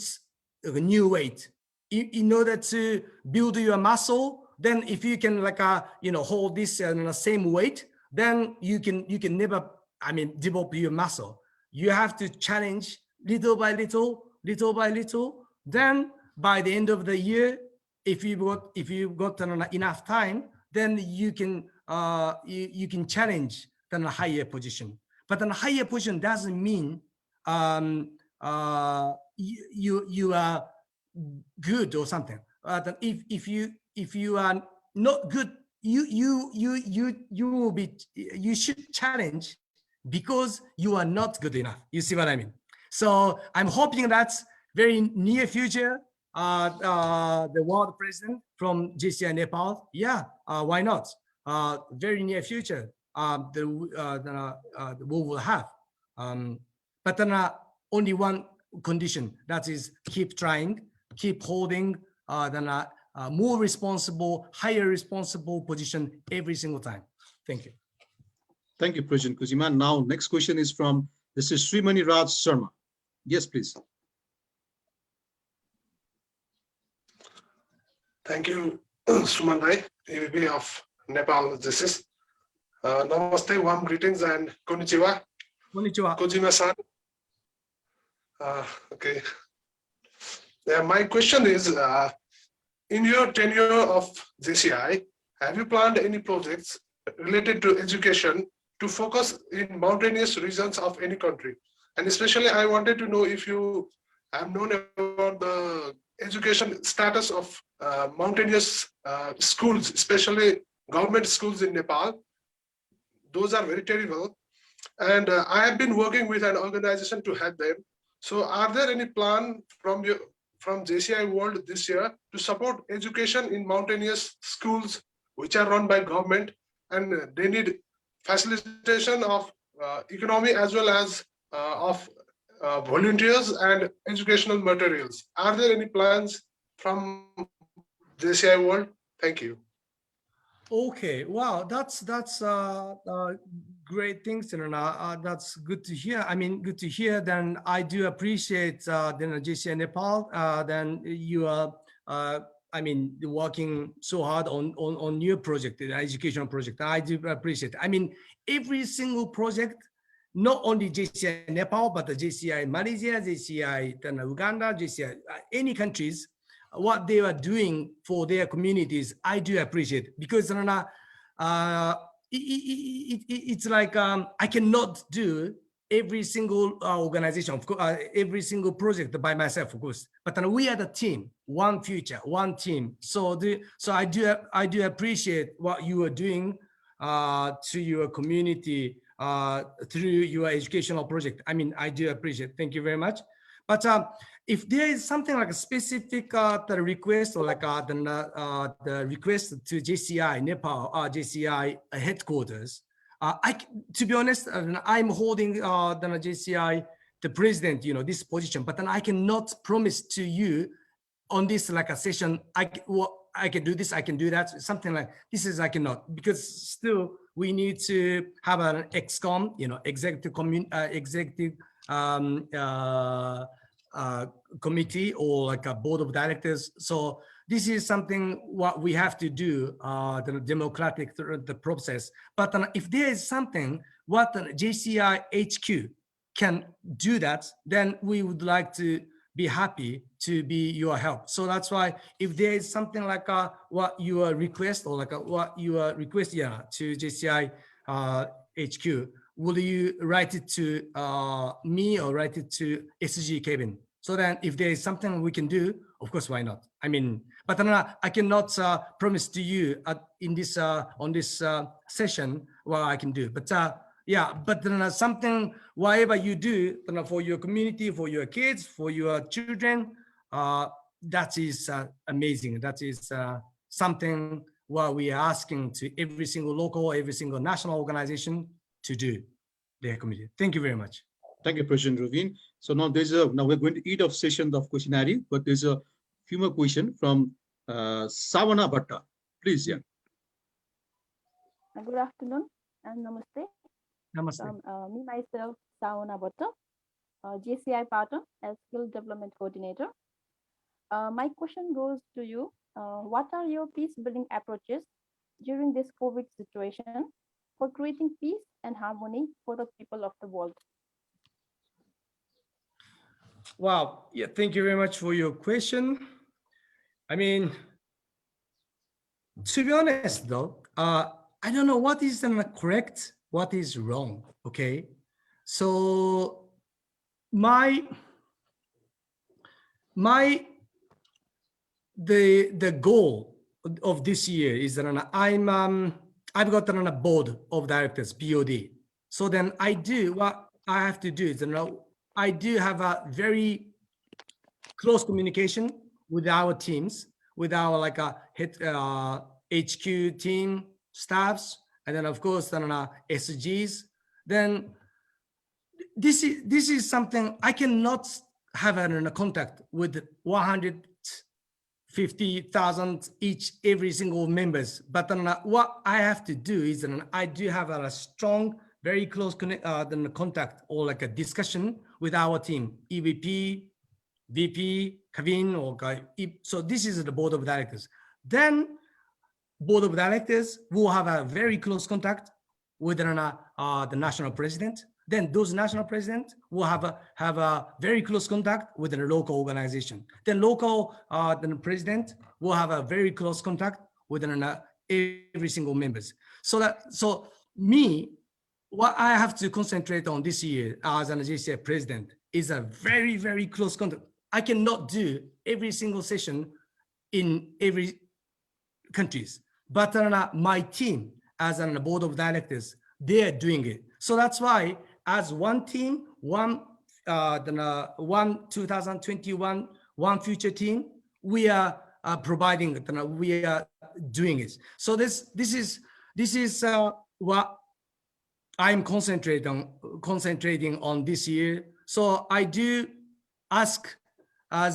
a new weight. In order to build your muscle, then if you can hold this same weight, then you can never, I mean, develop your muscle. you have to challenge little by little, little by little. Then by the end of the year, if you've got enough time, then you can you can challenge the higher position. But the higher position doesn't mean you are good or something. That if you are not good, you will be, you should challenge because you are not good enough. You see what I mean? So I'm hoping that very near future, the world president from JCI Nepal, yeah, why not? Very near future, we will have. But then only one condition, that is keep trying, keep holding more responsible, higher responsible position every single time. Thank you. Thank you, President Kojima. Now, next question is from, this is Srimani Raj Sharma. Yes, please. Thank you, Suman Rai, EVP of Nepal. This is Namaste, warm greetings and konnichiwa. Konnichiwa. Kojima-san. Okay. Yeah, my question is, in your tenure of JCI, have you planned any projects related to education to focus in mountainous regions of any country? And especially, I wanted to know if you have known about the education status of mountainous schools, especially government schools in Nepal. Those are very terrible. And I have been working with an organization to help them. So are there any plan from JCI World this year to support education in mountainous schools which are run by government, and they need facilitation of economy as well as of volunteers and educational materials? Are there any plans from JCI World? Thank you. Okay, wow, that's great things, and that's good to hear. I mean, good to hear. Then I do appreciate JCI Nepal. Then you are, I mean, working so hard on your project, the educational project. I do appreciate it. I mean, every single project, not only JCI Nepal, but the JCI Malaysia, JCI Uganda, JCI any countries, what they are doing for their communities, I do appreciate, because it's like I cannot do every single organization, of course, every single project by myself, of course. But we are the team, one future, one team. So I do appreciate what you are doing to your community through your educational project. I mean, I do appreciate. Thank you very much. But if there is something like a specific the request, or like the request to JCI Nepal, JCI headquarters, to be honest, I'm holding the JCI, the president, this position, but then I cannot promise to you on this like a session, I can do this, I can do that, something like this is I cannot, because still we need to have an ExCom, executive committee, or like a board of directors. So this is something what we have to do, the democratic the process. But if there is something what the JCI HQ can do that, then we would like to be happy to be your help. So that's why if there is something like what you request, or like what you request to JCI HQ, will you write it to me or write it to SG Kevin? So then if there is something we can do, of course, why not? I mean, but I cannot promise to you in this on this session what I can do. But yeah, but then something, whatever you do for your community, for your kids, for your children, that is amazing. That is something what we are asking to every single local, every single national organization to do their community. Thank you very much. Thank you, President Rovin. So now we're going to eat off session of questionnaire, but there's a few more question from Savana Bhatta. Please, yeah. Good afternoon and namaste. Namaste. Me myself, Savana Bhatta, JCI partner as Skill Development Coordinator. My question goes to you. What are your peace building approaches during this COVID situation for creating peace and harmony for the people of the world? Wow. Yeah, thank you very much for your question. I mean, to be honest though, I don't know what is correct, what is wrong. Okay. So my the goal of this year is that I've got on a board of directors, BOD. So then what I have to do is, I do have a very close communication with our teams, with our like a HQ team staffs, and then of course then SGs. Then this is something I cannot have a contact with 150,000 each every single members. But then what I have to do is I do have a strong, very close contact or like a discussion with our team, EVP, VP, Kevin, or so this is the board of directors. Then board of directors will have a very close contact with the national president. Then those national presidents will have a very close contact with the local organization. Then local the president will have a very close contact with every single members. So me, what I have to concentrate on this year as an JCI president is a very, very close contact. I cannot do every single session in every countries, but my team as a board of directors, they are doing it. So that's why as one team, one 2021, one future team, we are providing, we are doing it. So this is what I'm concentrating on this year. So I do ask I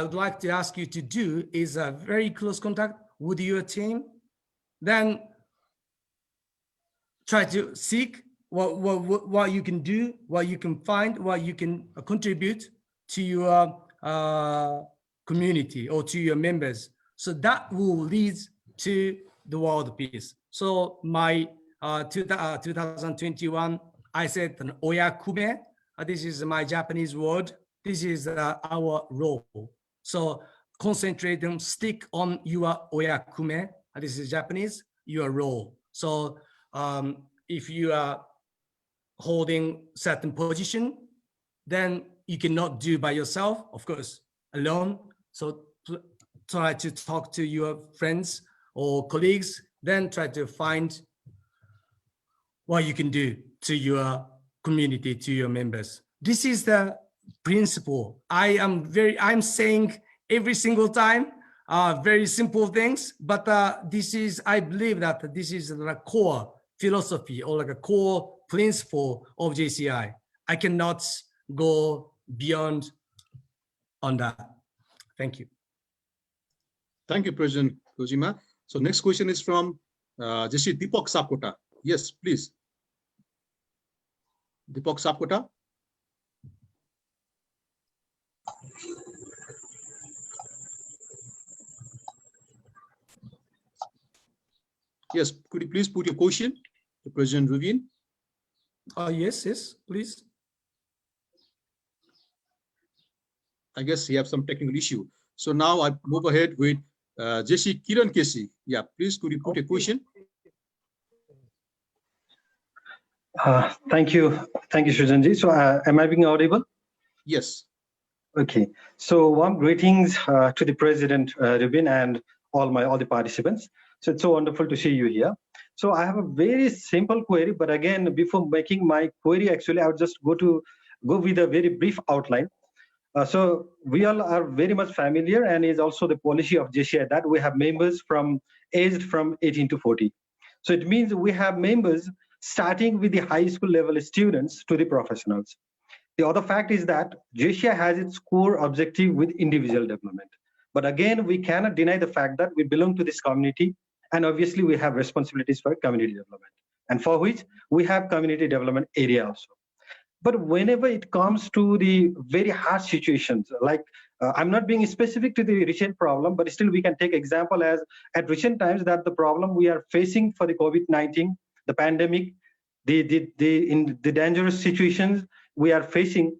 would like to ask you to do is a very close contact with your team. Then try to seek what you can do, what you can find, what you can contribute to your community or to your members. So that will lead to the world peace. So my 2021, I said oyakume. This is my Japanese word. This is our role. So concentrate and stick on your oyakume. This is Japanese, your role. So if you are holding certain position, then you cannot do by yourself, of course, alone. So try to talk to your friends or colleagues, then try to find what you can do to your community, to your members. This is the principle. I'm saying every single time, very simple things, but I believe that this is the core philosophy or like a core principle of JCI. I cannot go beyond on that. Thank you. Thank you, President Kojima. So next question is from JC Deepak Sapkota. Yes, please. Deepak Sapkota. Yes, could you please put your question to President Ryubun? Yes, please. I guess he has some technical issue. So now I move ahead with JC Kiran Kesi. Yeah, please could you put a question? Thank you, Shujanji. So am I being audible? Yes. Okay. So warm greetings to the President Ryubun and all the participants. So it's so wonderful to see you here. So I have a very simple query, but again, before making my query, actually, I would just go with a very brief outline. So we all are very much familiar, and is also the policy of JCI that we have members aged from 18 to 40. So it means we have members starting with the high school level students to the professionals. The other fact is that JCI has its core objective with individual development. But again, we cannot deny the fact that we belong to this community, and obviously we have responsibilities for community development, and for which we have community development area also. But whenever it comes to the very hard situations, like I'm not being specific to the recent problem, but still we can take example as at recent times that the problem we are facing for the COVID-19, the pandemic, in the dangerous situations we are facing.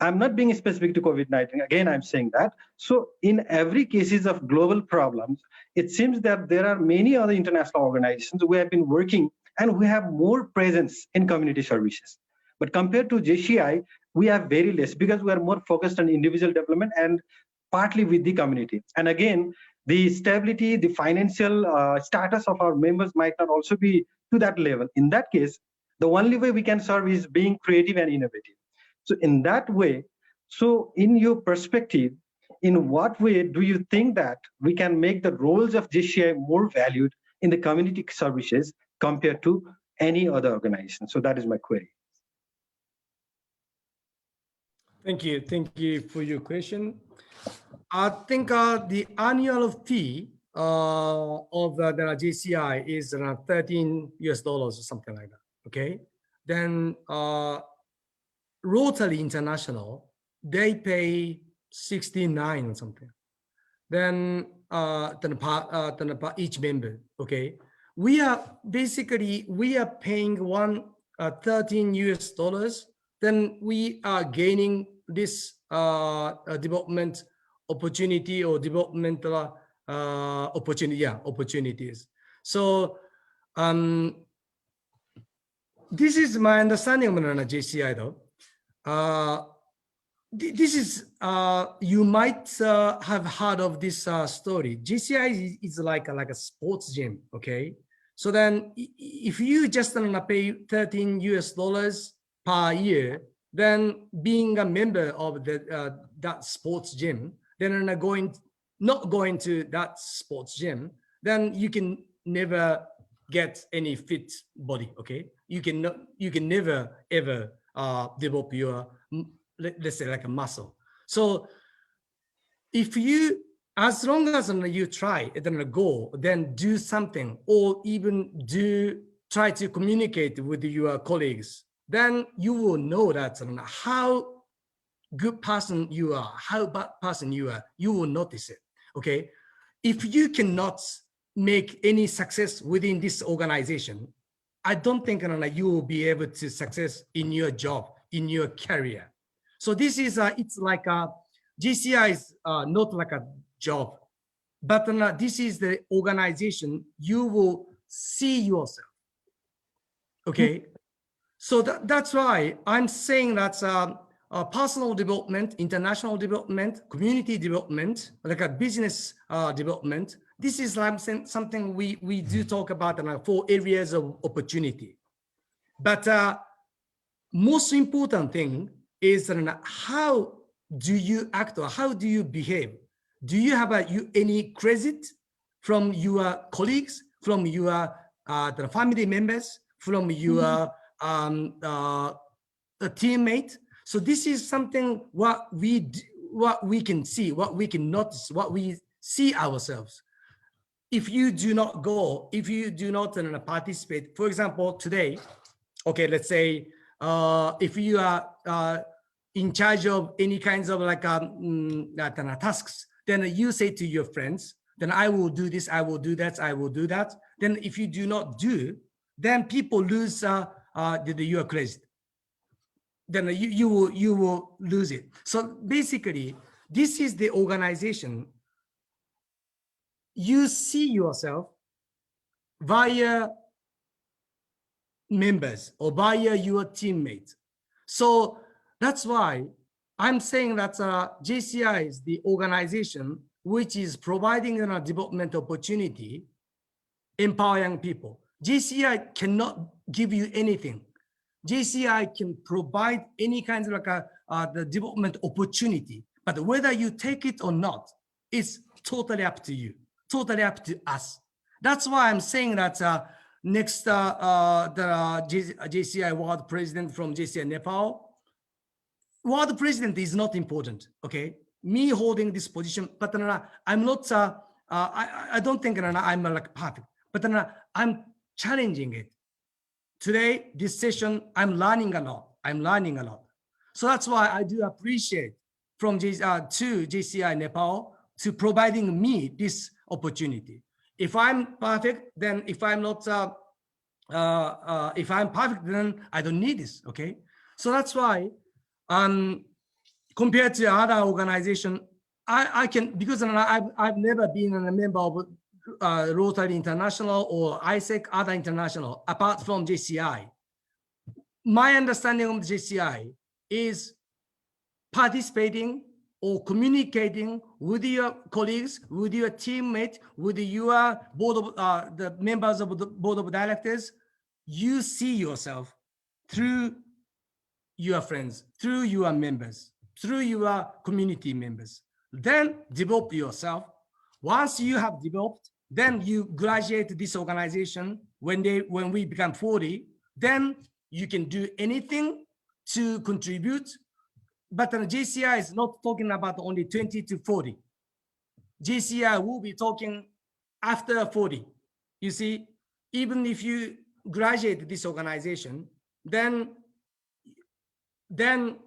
I'm not being specific to COVID-19. Again, I'm saying that. So in every cases of global problems, it seems that there are many other international organizations who have been working and who have more presence in community services. But compared to JCI, we have very less because we are more focused on individual development and partly with the community. And again, the stability, the financial status of our members might not also be to that level. In that case, the only way we can serve is being creative and innovative. So in that way, so in your perspective, in what way do you think that we can make the roles of JCI more valued in the community services compared to any other organization? So that is my query. Thank you for your question. I think the annual fee of the JCI is around $13 or something like that. Okay, then Rotary International, they pay 69 or something. Then each member. Okay, we are paying $13. Then we are gaining this development opportunity or developmental opportunities. So this is my understanding of JCI though. This is you might have heard of this story. JCI is like a sports gym. Okay, so then if you just pay $13 per year, then being a member of that sports gym, then not going to that sports gym, then you can never get any fit body. Okay, you can never ever develop your, let's say, like a muscle. So if you, as long as you try, then go, then do something, or even try to communicate with your colleagues, then you will know that how good person you are, how bad person you are, you will notice it. Okay, if you cannot make any success within this organization, I don't think you will be able to success in your job, in your career. So this is it's like a JCI is not like a job, but this is the organization you will see yourself. Okay, so that's why I'm saying that personal development, international development, community development, like a business development, this is something we do talk about 4 areas of opportunity. But most important thing is how do you act or how do you behave? Do you have any credit from your colleagues, from your the family members, from your teammate? So this is something what we can see, what we can notice, what we see ourselves. If you do not go, if you do not participate, for example, today, okay, let's say if you are in charge of any kinds of like tasks, then you say to your friends, then I will do this, I will do that, I will do that. Then if you do not do, then people lose your credit. Then you will lose it. So basically, this is the organization. You see yourself via members or via your teammates. So that's why I'm saying that JCI is the organization which is providing a development opportunity, empowering people. JCI cannot give you anything. JCI can provide any kinds of like the development opportunity, but whether you take it or not, it's totally up to you, totally up to us. That's why I'm saying that next the JCI World President from JCI Nepal, World President is not important, okay? Me holding this position, but I'm not, I don't think I'm like perfect, but I'm challenging it. Today, this session, I'm learning a lot. I'm learning a lot. So that's why I do appreciate from to JCI Nepal to providing me this opportunity. If I'm perfect, then if I'm not if I'm perfect, then I don't need this. Okay, so that's why, compared to other organization, I can, because I've never been a member of Rotary International or ISEC, other international, apart from JCI. My understanding of JCI is participating or communicating with your colleagues, with your teammates, with your board of the members of the board of directors. You see yourself through your friends, through your members, through your community members. Then develop yourself. Once you have developed, then you graduate this organization. When we become 40, then you can do anything to contribute. But JCI is not talking about only 20 to 40. JCI will be talking after 40. You see, even if you graduate this organization, then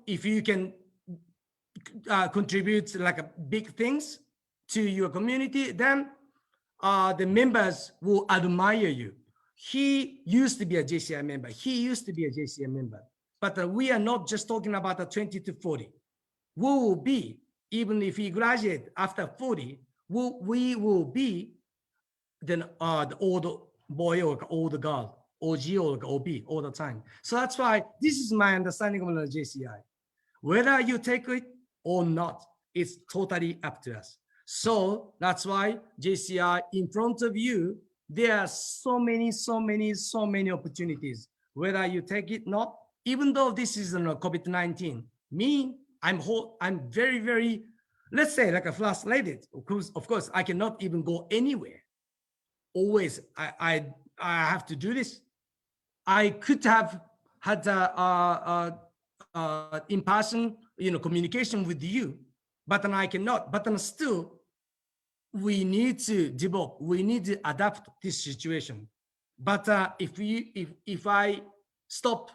if you can contribute like a big things to your community, then the members will admire you. He used to be a JCI member. He used to be a JCI member. But we are not just talking about the 20 to 40. We will be, even if we graduate after 40, we will be then the old boy or old girl, OG or OB all the time. So that's why this is my understanding of the JCI. Whether you take it or not, it's totally up to us. So that's why JCI in front of you, there are so many opportunities. Whether you take it or not, even though this is COVID-19, I'm very, let's say like a frustrated. Of course, I cannot even go anywhere. Always, I have to do this. I could have had in-person, communication with you, but then I cannot. But then still, we need to develop. We need to adapt this situation. But if I stop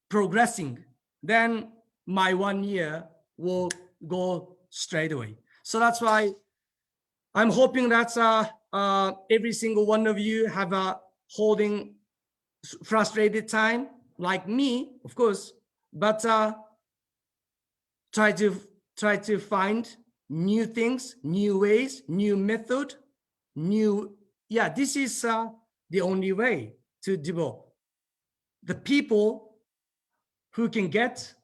progressing, then my 1 year will go straight away. So that's why I'm hoping that every single one of you have a holding frustrated time like me, of course, but try to find new things, new ways, new method, this is the only way to develop. The people who can get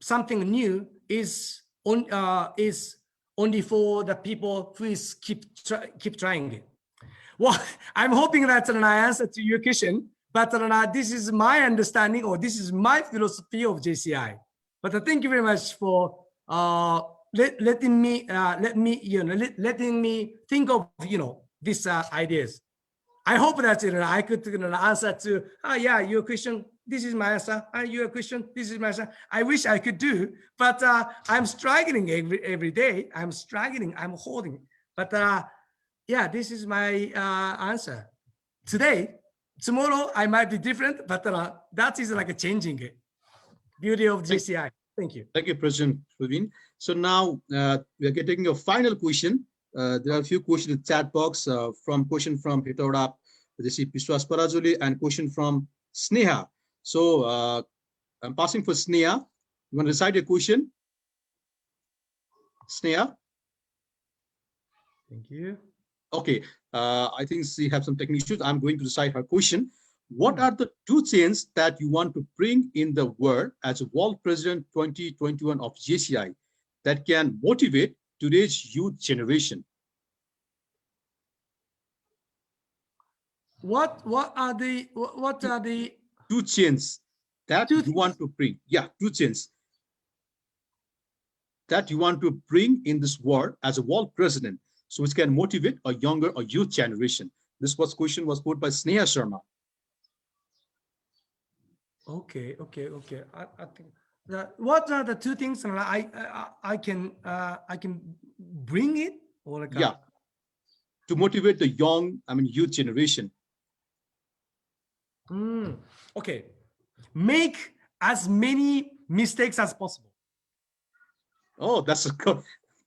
something new is only for the people who is keep trying it. Well, I'm hoping that I answered to your question, but this is my understanding, or this is my philosophy of JCI. But thank you very much for letting me think of these ideas. I hope that I could answer to your question. This is my answer. Your question. This is my answer. I wish I could do, but I'm struggling every day. I'm struggling. I'm holding. But this is my answer today. Tomorrow I might be different, but that is like a changing it. Beauty of JCI. Thank you. Thank you, President Ryubun. So now we are getting your final question. There are a few questions in the chat box. Question from Hetauda, JC Piswas Parajuli, and question from Sneha. So I'm passing for Sneha. You want to recite your question? Sneha? Thank you. Okay, I think she has some technical issues. I'm going to recite her question. What are the 2 changes that you want to bring in the world as a World President 2021 of JCI that can motivate today's youth generation? What are the 2 changes that you want to bring? Yeah, 2 changes that you want to bring in this world as a world president, so which can motivate a younger or youth generation. This question was put by Sneha Sharma. Okay. I think what are the 2 things I can bring it, or like to motivate the youth generation. Okay, make as many mistakes as possible. Oh, that's a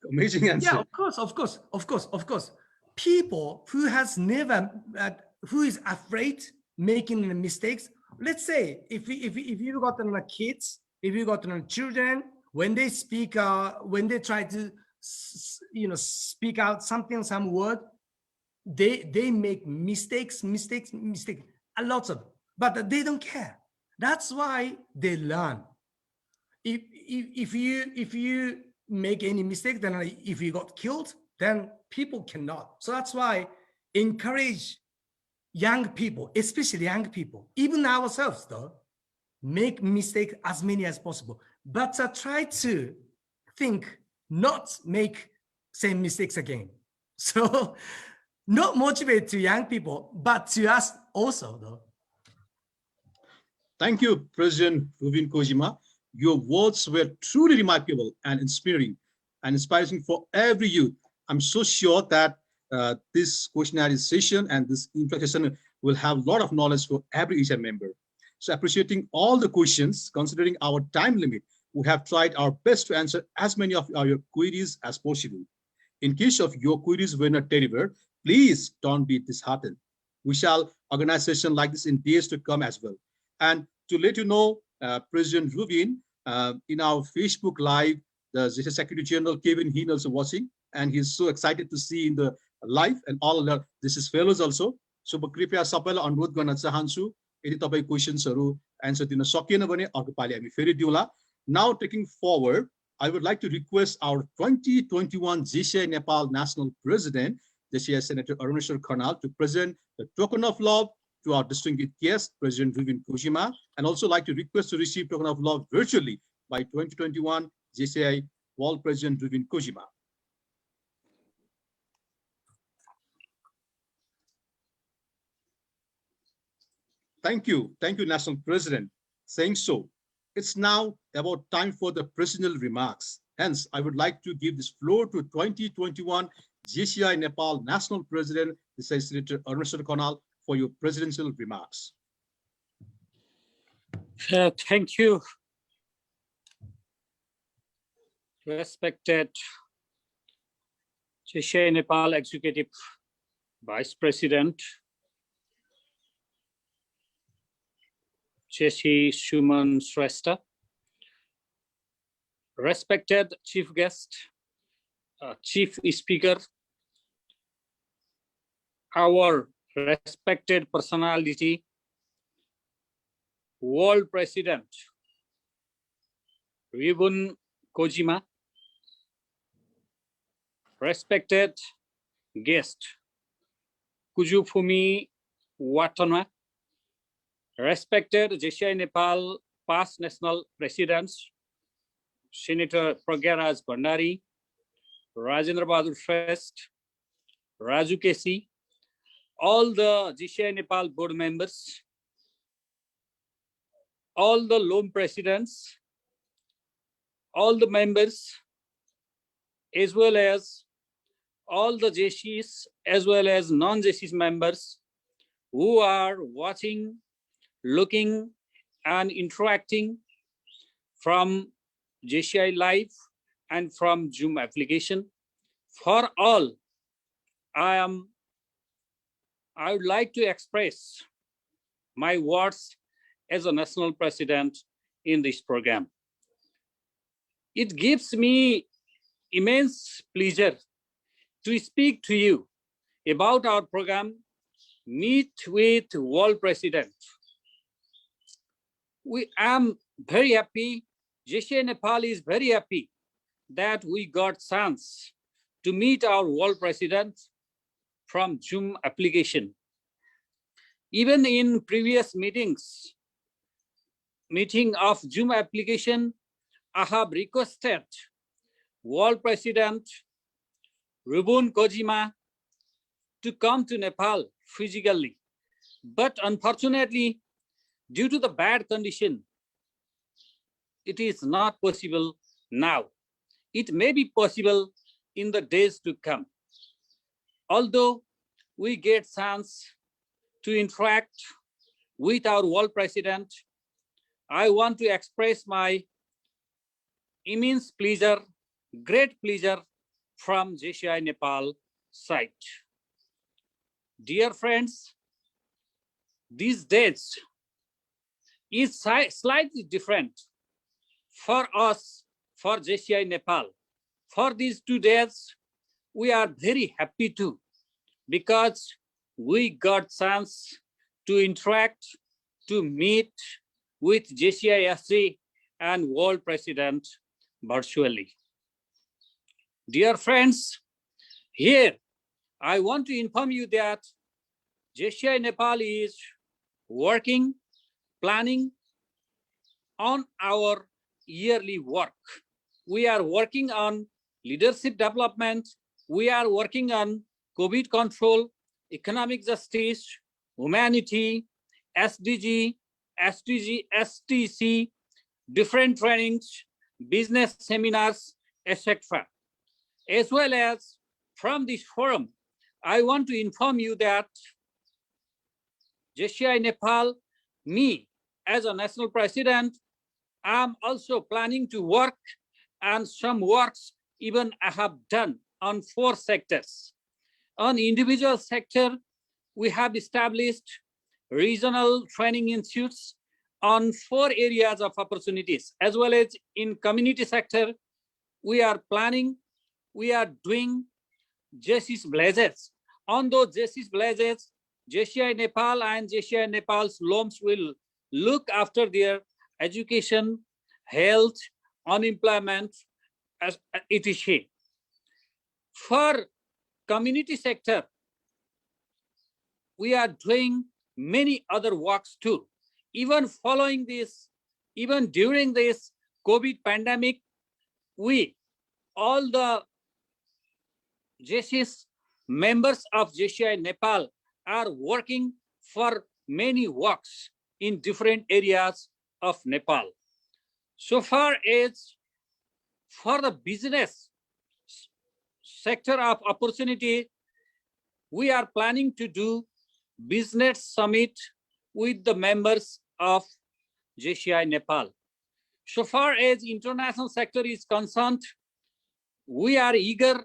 amazing answer. Yeah, of course. People who has never, who is afraid making mistakes. Let's say if you got kids, if you got children, when they speak, when they try to speak out something, some word, they make mistakes, a lot of, but they don't care. That's why they learn. If you make any mistake, then if you got killed, then people cannot. So that's why encourage young people, especially young people, even ourselves though, make mistakes as many as possible, but try to think, not make same mistakes again. So not motivate to young people, but to us also though. Thank you, President Ryubun Kojima. Your words were truly remarkable and inspiring for every youth. I'm so sure that this questionnaire session and this interaction will have a lot of knowledge for every each member. So appreciating all the questions, considering our time limit, we have tried our best to answer as many of your queries as possible. In case of your queries were not delivered, please don't be disheartened. We shall organize sessions like this in days to come as well. And to let you know, President Ryubun, in our Facebook Live, the JCI Secretary General Kevin Hinn also watching, and he's so excited to see in the live and all the this is fellows also. So कृपया सबैलाई अनुरोध गर्न चाहन्छु, यदि तपाई क्वेशन्सहरु answer दिन सकिएन भने अर्को पालि हामी फेरि दिउँला. Now taking forward, I would like to request our 2021 JCI Nepal National President, JCI Senator Aruneshwar Khanal, to present the token of love to our distinguished guest, President Ryubun Kojima, and also like to request to receive token of love virtually by 2021 JCI World President Ryubun Kojima. Thank you, National President. Saying so, it's now about time for the presidential remarks. Hence, I would like to give this floor to 2021 JCI Nepal National President, Senator Aruneshwar Khanal, for your presidential remarks. Thank you, respected JCI Nepal Executive Vice President, JC Suman Shrestha, respected Chief Guest, Chief Speaker, our respected personality, World President Ryubun Kojima, respected guest Kujufumi Watana, respected JCI Nepal past national presidents, Senator Pragya Bhandari, Rajendra Bahadur Shrestha, Raju Kesi, all the JCI Nepal board members, all the loan presidents, all the members, as well as all the JCs, as well as non-JCs members who are watching, looking, and interacting from JCI Live and from Zoom application. For all, I would like to express my words as a national president in this program. It gives me immense pleasure to speak to you about our program, Meet with World President. We am very happy, JCI Nepal is very happy that we got chance to meet our world president from Zoom application. Even in previous meeting of Zoom application, I have requested World President Ryubun Kojima to come to Nepal physically. But unfortunately, due to the bad condition, it is not possible now. It may be possible in the days to come. Although we get chance to interact with our world president, I want to express my immense pleasure, great pleasure from JCI Nepal side. Dear friends, these days is slightly different for us, for JCI Nepal. For these 2 days, we are very happy too, because we got chance to interact, to meet with JCI and world president virtually. Dear friends, here I want to inform you that JCI Nepal is working, planning on our yearly work. We are working on leadership development. We are working on COVID control, economic justice, humanity, SDG, STC, different trainings, business seminars, etc. As well as from this forum, I want to inform you that JCI Nepal, me as a national president, I'm also planning to work, and some works even I have done on 4 sectors. On individual sector, we have established regional training institutes on 4 areas of opportunities, as well as in community sector, we are planning, we are doing JC's villages. On those JC's villages, JCI Nepal and JCI Nepal's LOMs will look after their education, health, unemployment, as etc. For community sector, we are doing many other works too. Even following this, even during this COVID pandemic, we, all the JC's members of JCI Nepal are working for many works in different areas of Nepal. So far as for the business sector of opportunity, we are planning to do business summit with the members of JCI Nepal. So far as international sector is concerned, we are eager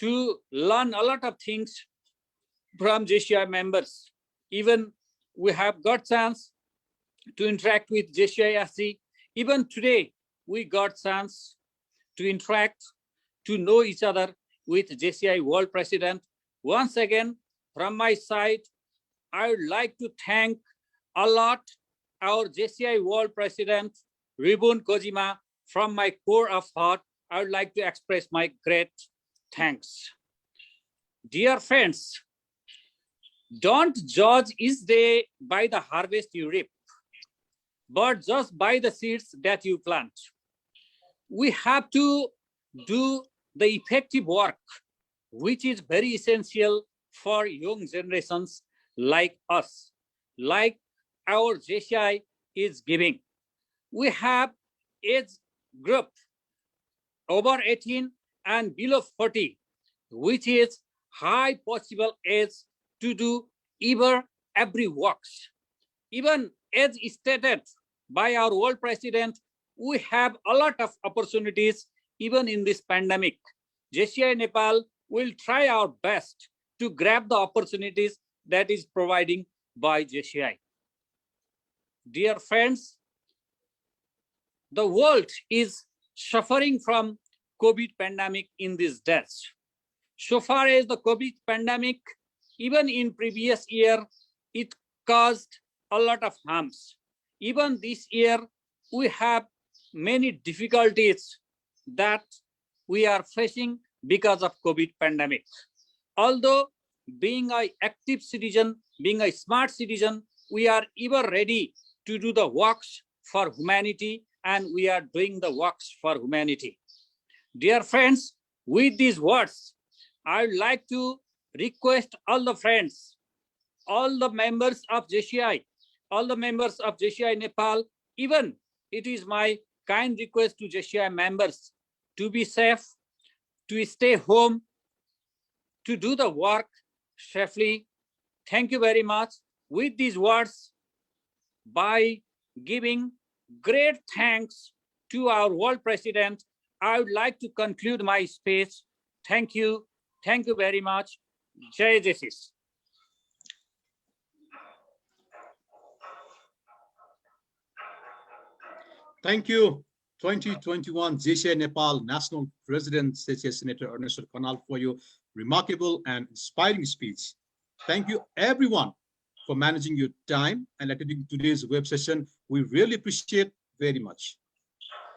to learn a lot of things from JCI members. Even we have got chance to interact with JCI. Even today, we got chance to interact, to know each other with JCI World President. Once again, from my side, I would like to thank a lot our JCI World President, Ryubun Kojima. From my core of heart, I would like to express my great thanks. Dear friends, don't judge each day by the harvest you reap, but just by the seeds that you plant. We have to do the effective work, which is very essential for young generations like us, like our JCI is giving. We have age group over 18 and below 40, which is high possible age to do every works. Even as stated by our world president, we have a lot of opportunities even in this pandemic. JCI Nepal will try our best to grab the opportunities that is providing by JCI. Dear friends, the world is suffering from COVID pandemic in these days. So far as the COVID pandemic, even in previous year, it caused a lot of harms. Even this year, we have many difficulties that we are facing because of COVID pandemic. Although being an active citizen, being a smart citizen, we are ever ready to do the works for humanity, and we are doing the works for humanity. Dear friends, with these words, I would like to request all the friends, all the members of JCI, all the members of JCI Nepal, even it is my kind request to JCI members to be safe, to stay home, to do the work safely. Thank you very much. With these words, by giving great thanks to our world president, I would like to conclude my speech. Thank you. Thank you very much. Jai JCI. Thank you, 2021 JCI Nepal National President, JCI Senator Ernest Kanal, for your remarkable and inspiring speech. Thank you, everyone, for managing your time and attending today's web session. We really appreciate very much.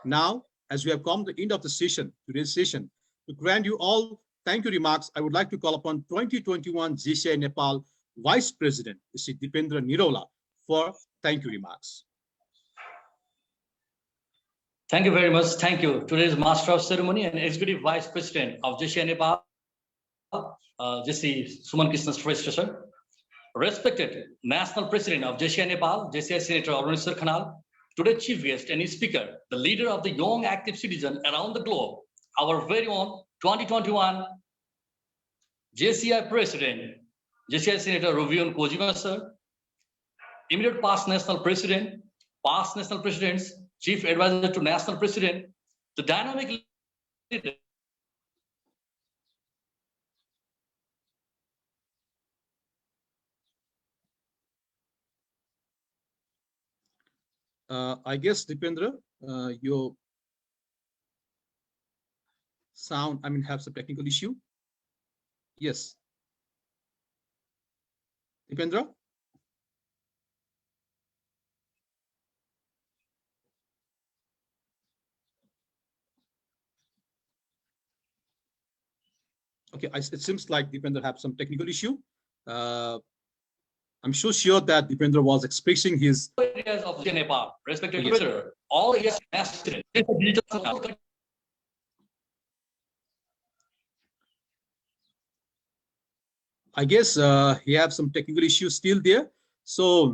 Now, as we have come to the end of the session, today's session, to grant you all thank you remarks, I would like to call upon 2021 JCI Nepal Vice President, Sri Dipendra Nirola, for thank you remarks. Thank you very much. Thank you. Today's Master of Ceremony and Executive Vice President of JCI Nepal, JC Suman Shrestha sir. Respected National President of JCI Nepal, JCI Senator Ernest Kanal. Today's Chief Guest and Speaker, the leader of the young active citizen around the globe, our very own 2021 JCI President, JCI Senator Ryubun Kojima sir. Immediate past National President, past National Presidents, Chief Advisor to National President, the dynamic leader. I guess, Dipendra, your sound, have some technical issue. Yes. Dipendra? Okay, it seems like Dipendra have some technical issue. I'm so sure that Dipendra was expressing his areas of Nepal, respected Twitter, all areas. I guess he have some technical issues still there. So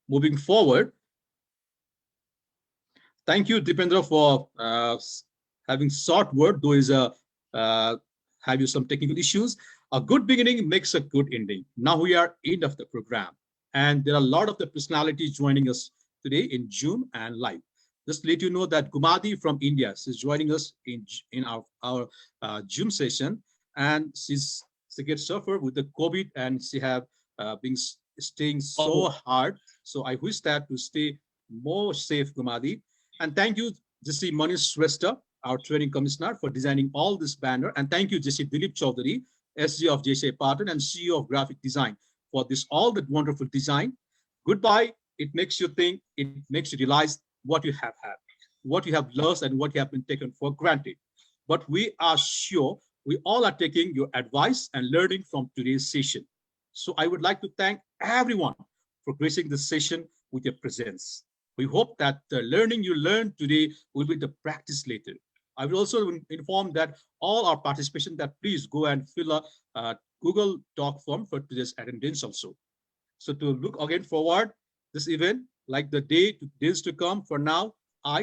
moving forward, thank you, Dipendra, for having short word, though is have you some technical issues. A good beginning makes a good ending. Now we are end of the program, and there are a lot of the personalities joining us today in Zoom and live. Just to let you know that Gumadi from India is joining us in our Zoom session, and she gets suffered with the COVID, and she have been staying so hard. So I wish that to stay more safe, Gumadi. And thank you, JC Shrestha, our training commissioner, for designing all this banner. And thank you, JC Dilip Chaudhary, SG of JCI Patan and CEO of Graphic Design, for this all that wonderful design. Goodbye. It makes you think, it makes you realize what you have had, what you have lost, and what you have been taken for granted. But we are sure we all are taking your advice and learning from today's session. So I would like to thank everyone for gracing this session with your presence. We hope that the learning you learned today will be the practice later. I will also inform that all our participation that please go and fill a Google Doc form for today's attendance also. So to look again forward this event, like the days to come, for now,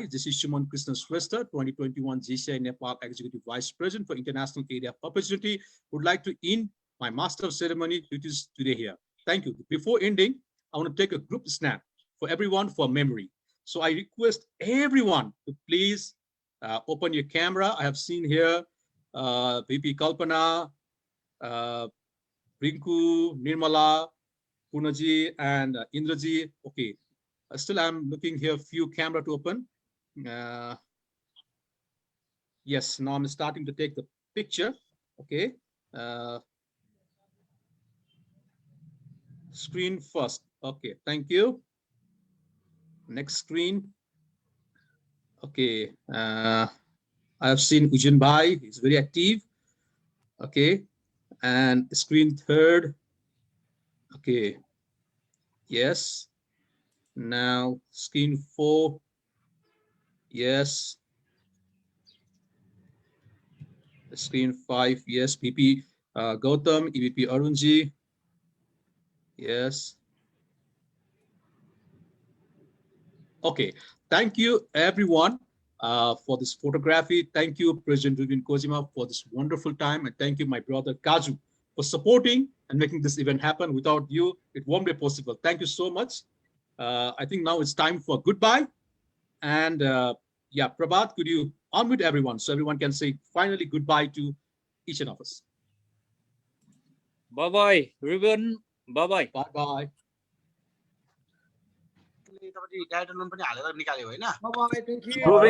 this is Suman Shrestha, 2021 JCI Nepal Executive Vice President for International Area of Opportunity, would like to end my Master of Ceremony duties today here. Thank you. Before ending, I want to take a group snap for everyone for memory. So I request everyone to please open your camera. I have seen here VP Kalpana, Rinku, Nirmala, Punaji, and Indraji. Okay, still I'm looking here, few camera to open. Yes, now I'm starting to take the picture. Okay, screen first. Okay, thank you. Next screen. Okay, I have seen Ujin Bhai, he's very active. Okay, and screen third. Okay, yes. Now screen 4. Yes. Screen 5. Yes. PP Gautam, EVP Arunji. Yes. Okay. Thank you, everyone, for this photography. Thank you, President Ryubun Kojima, for this wonderful time, and thank you, my brother Kaju, for supporting and making this event happen. Without you, it won't be possible. Thank you so much. I think now it's time for goodbye. And yeah, Prabhat, could you unmute everyone so everyone can say finally goodbye to each one of us? Bye-bye, Ryubun. Bye-bye. Bye-bye. तपाईँले guide loan पनि हालेर निकाल्यो होइन? Ruben,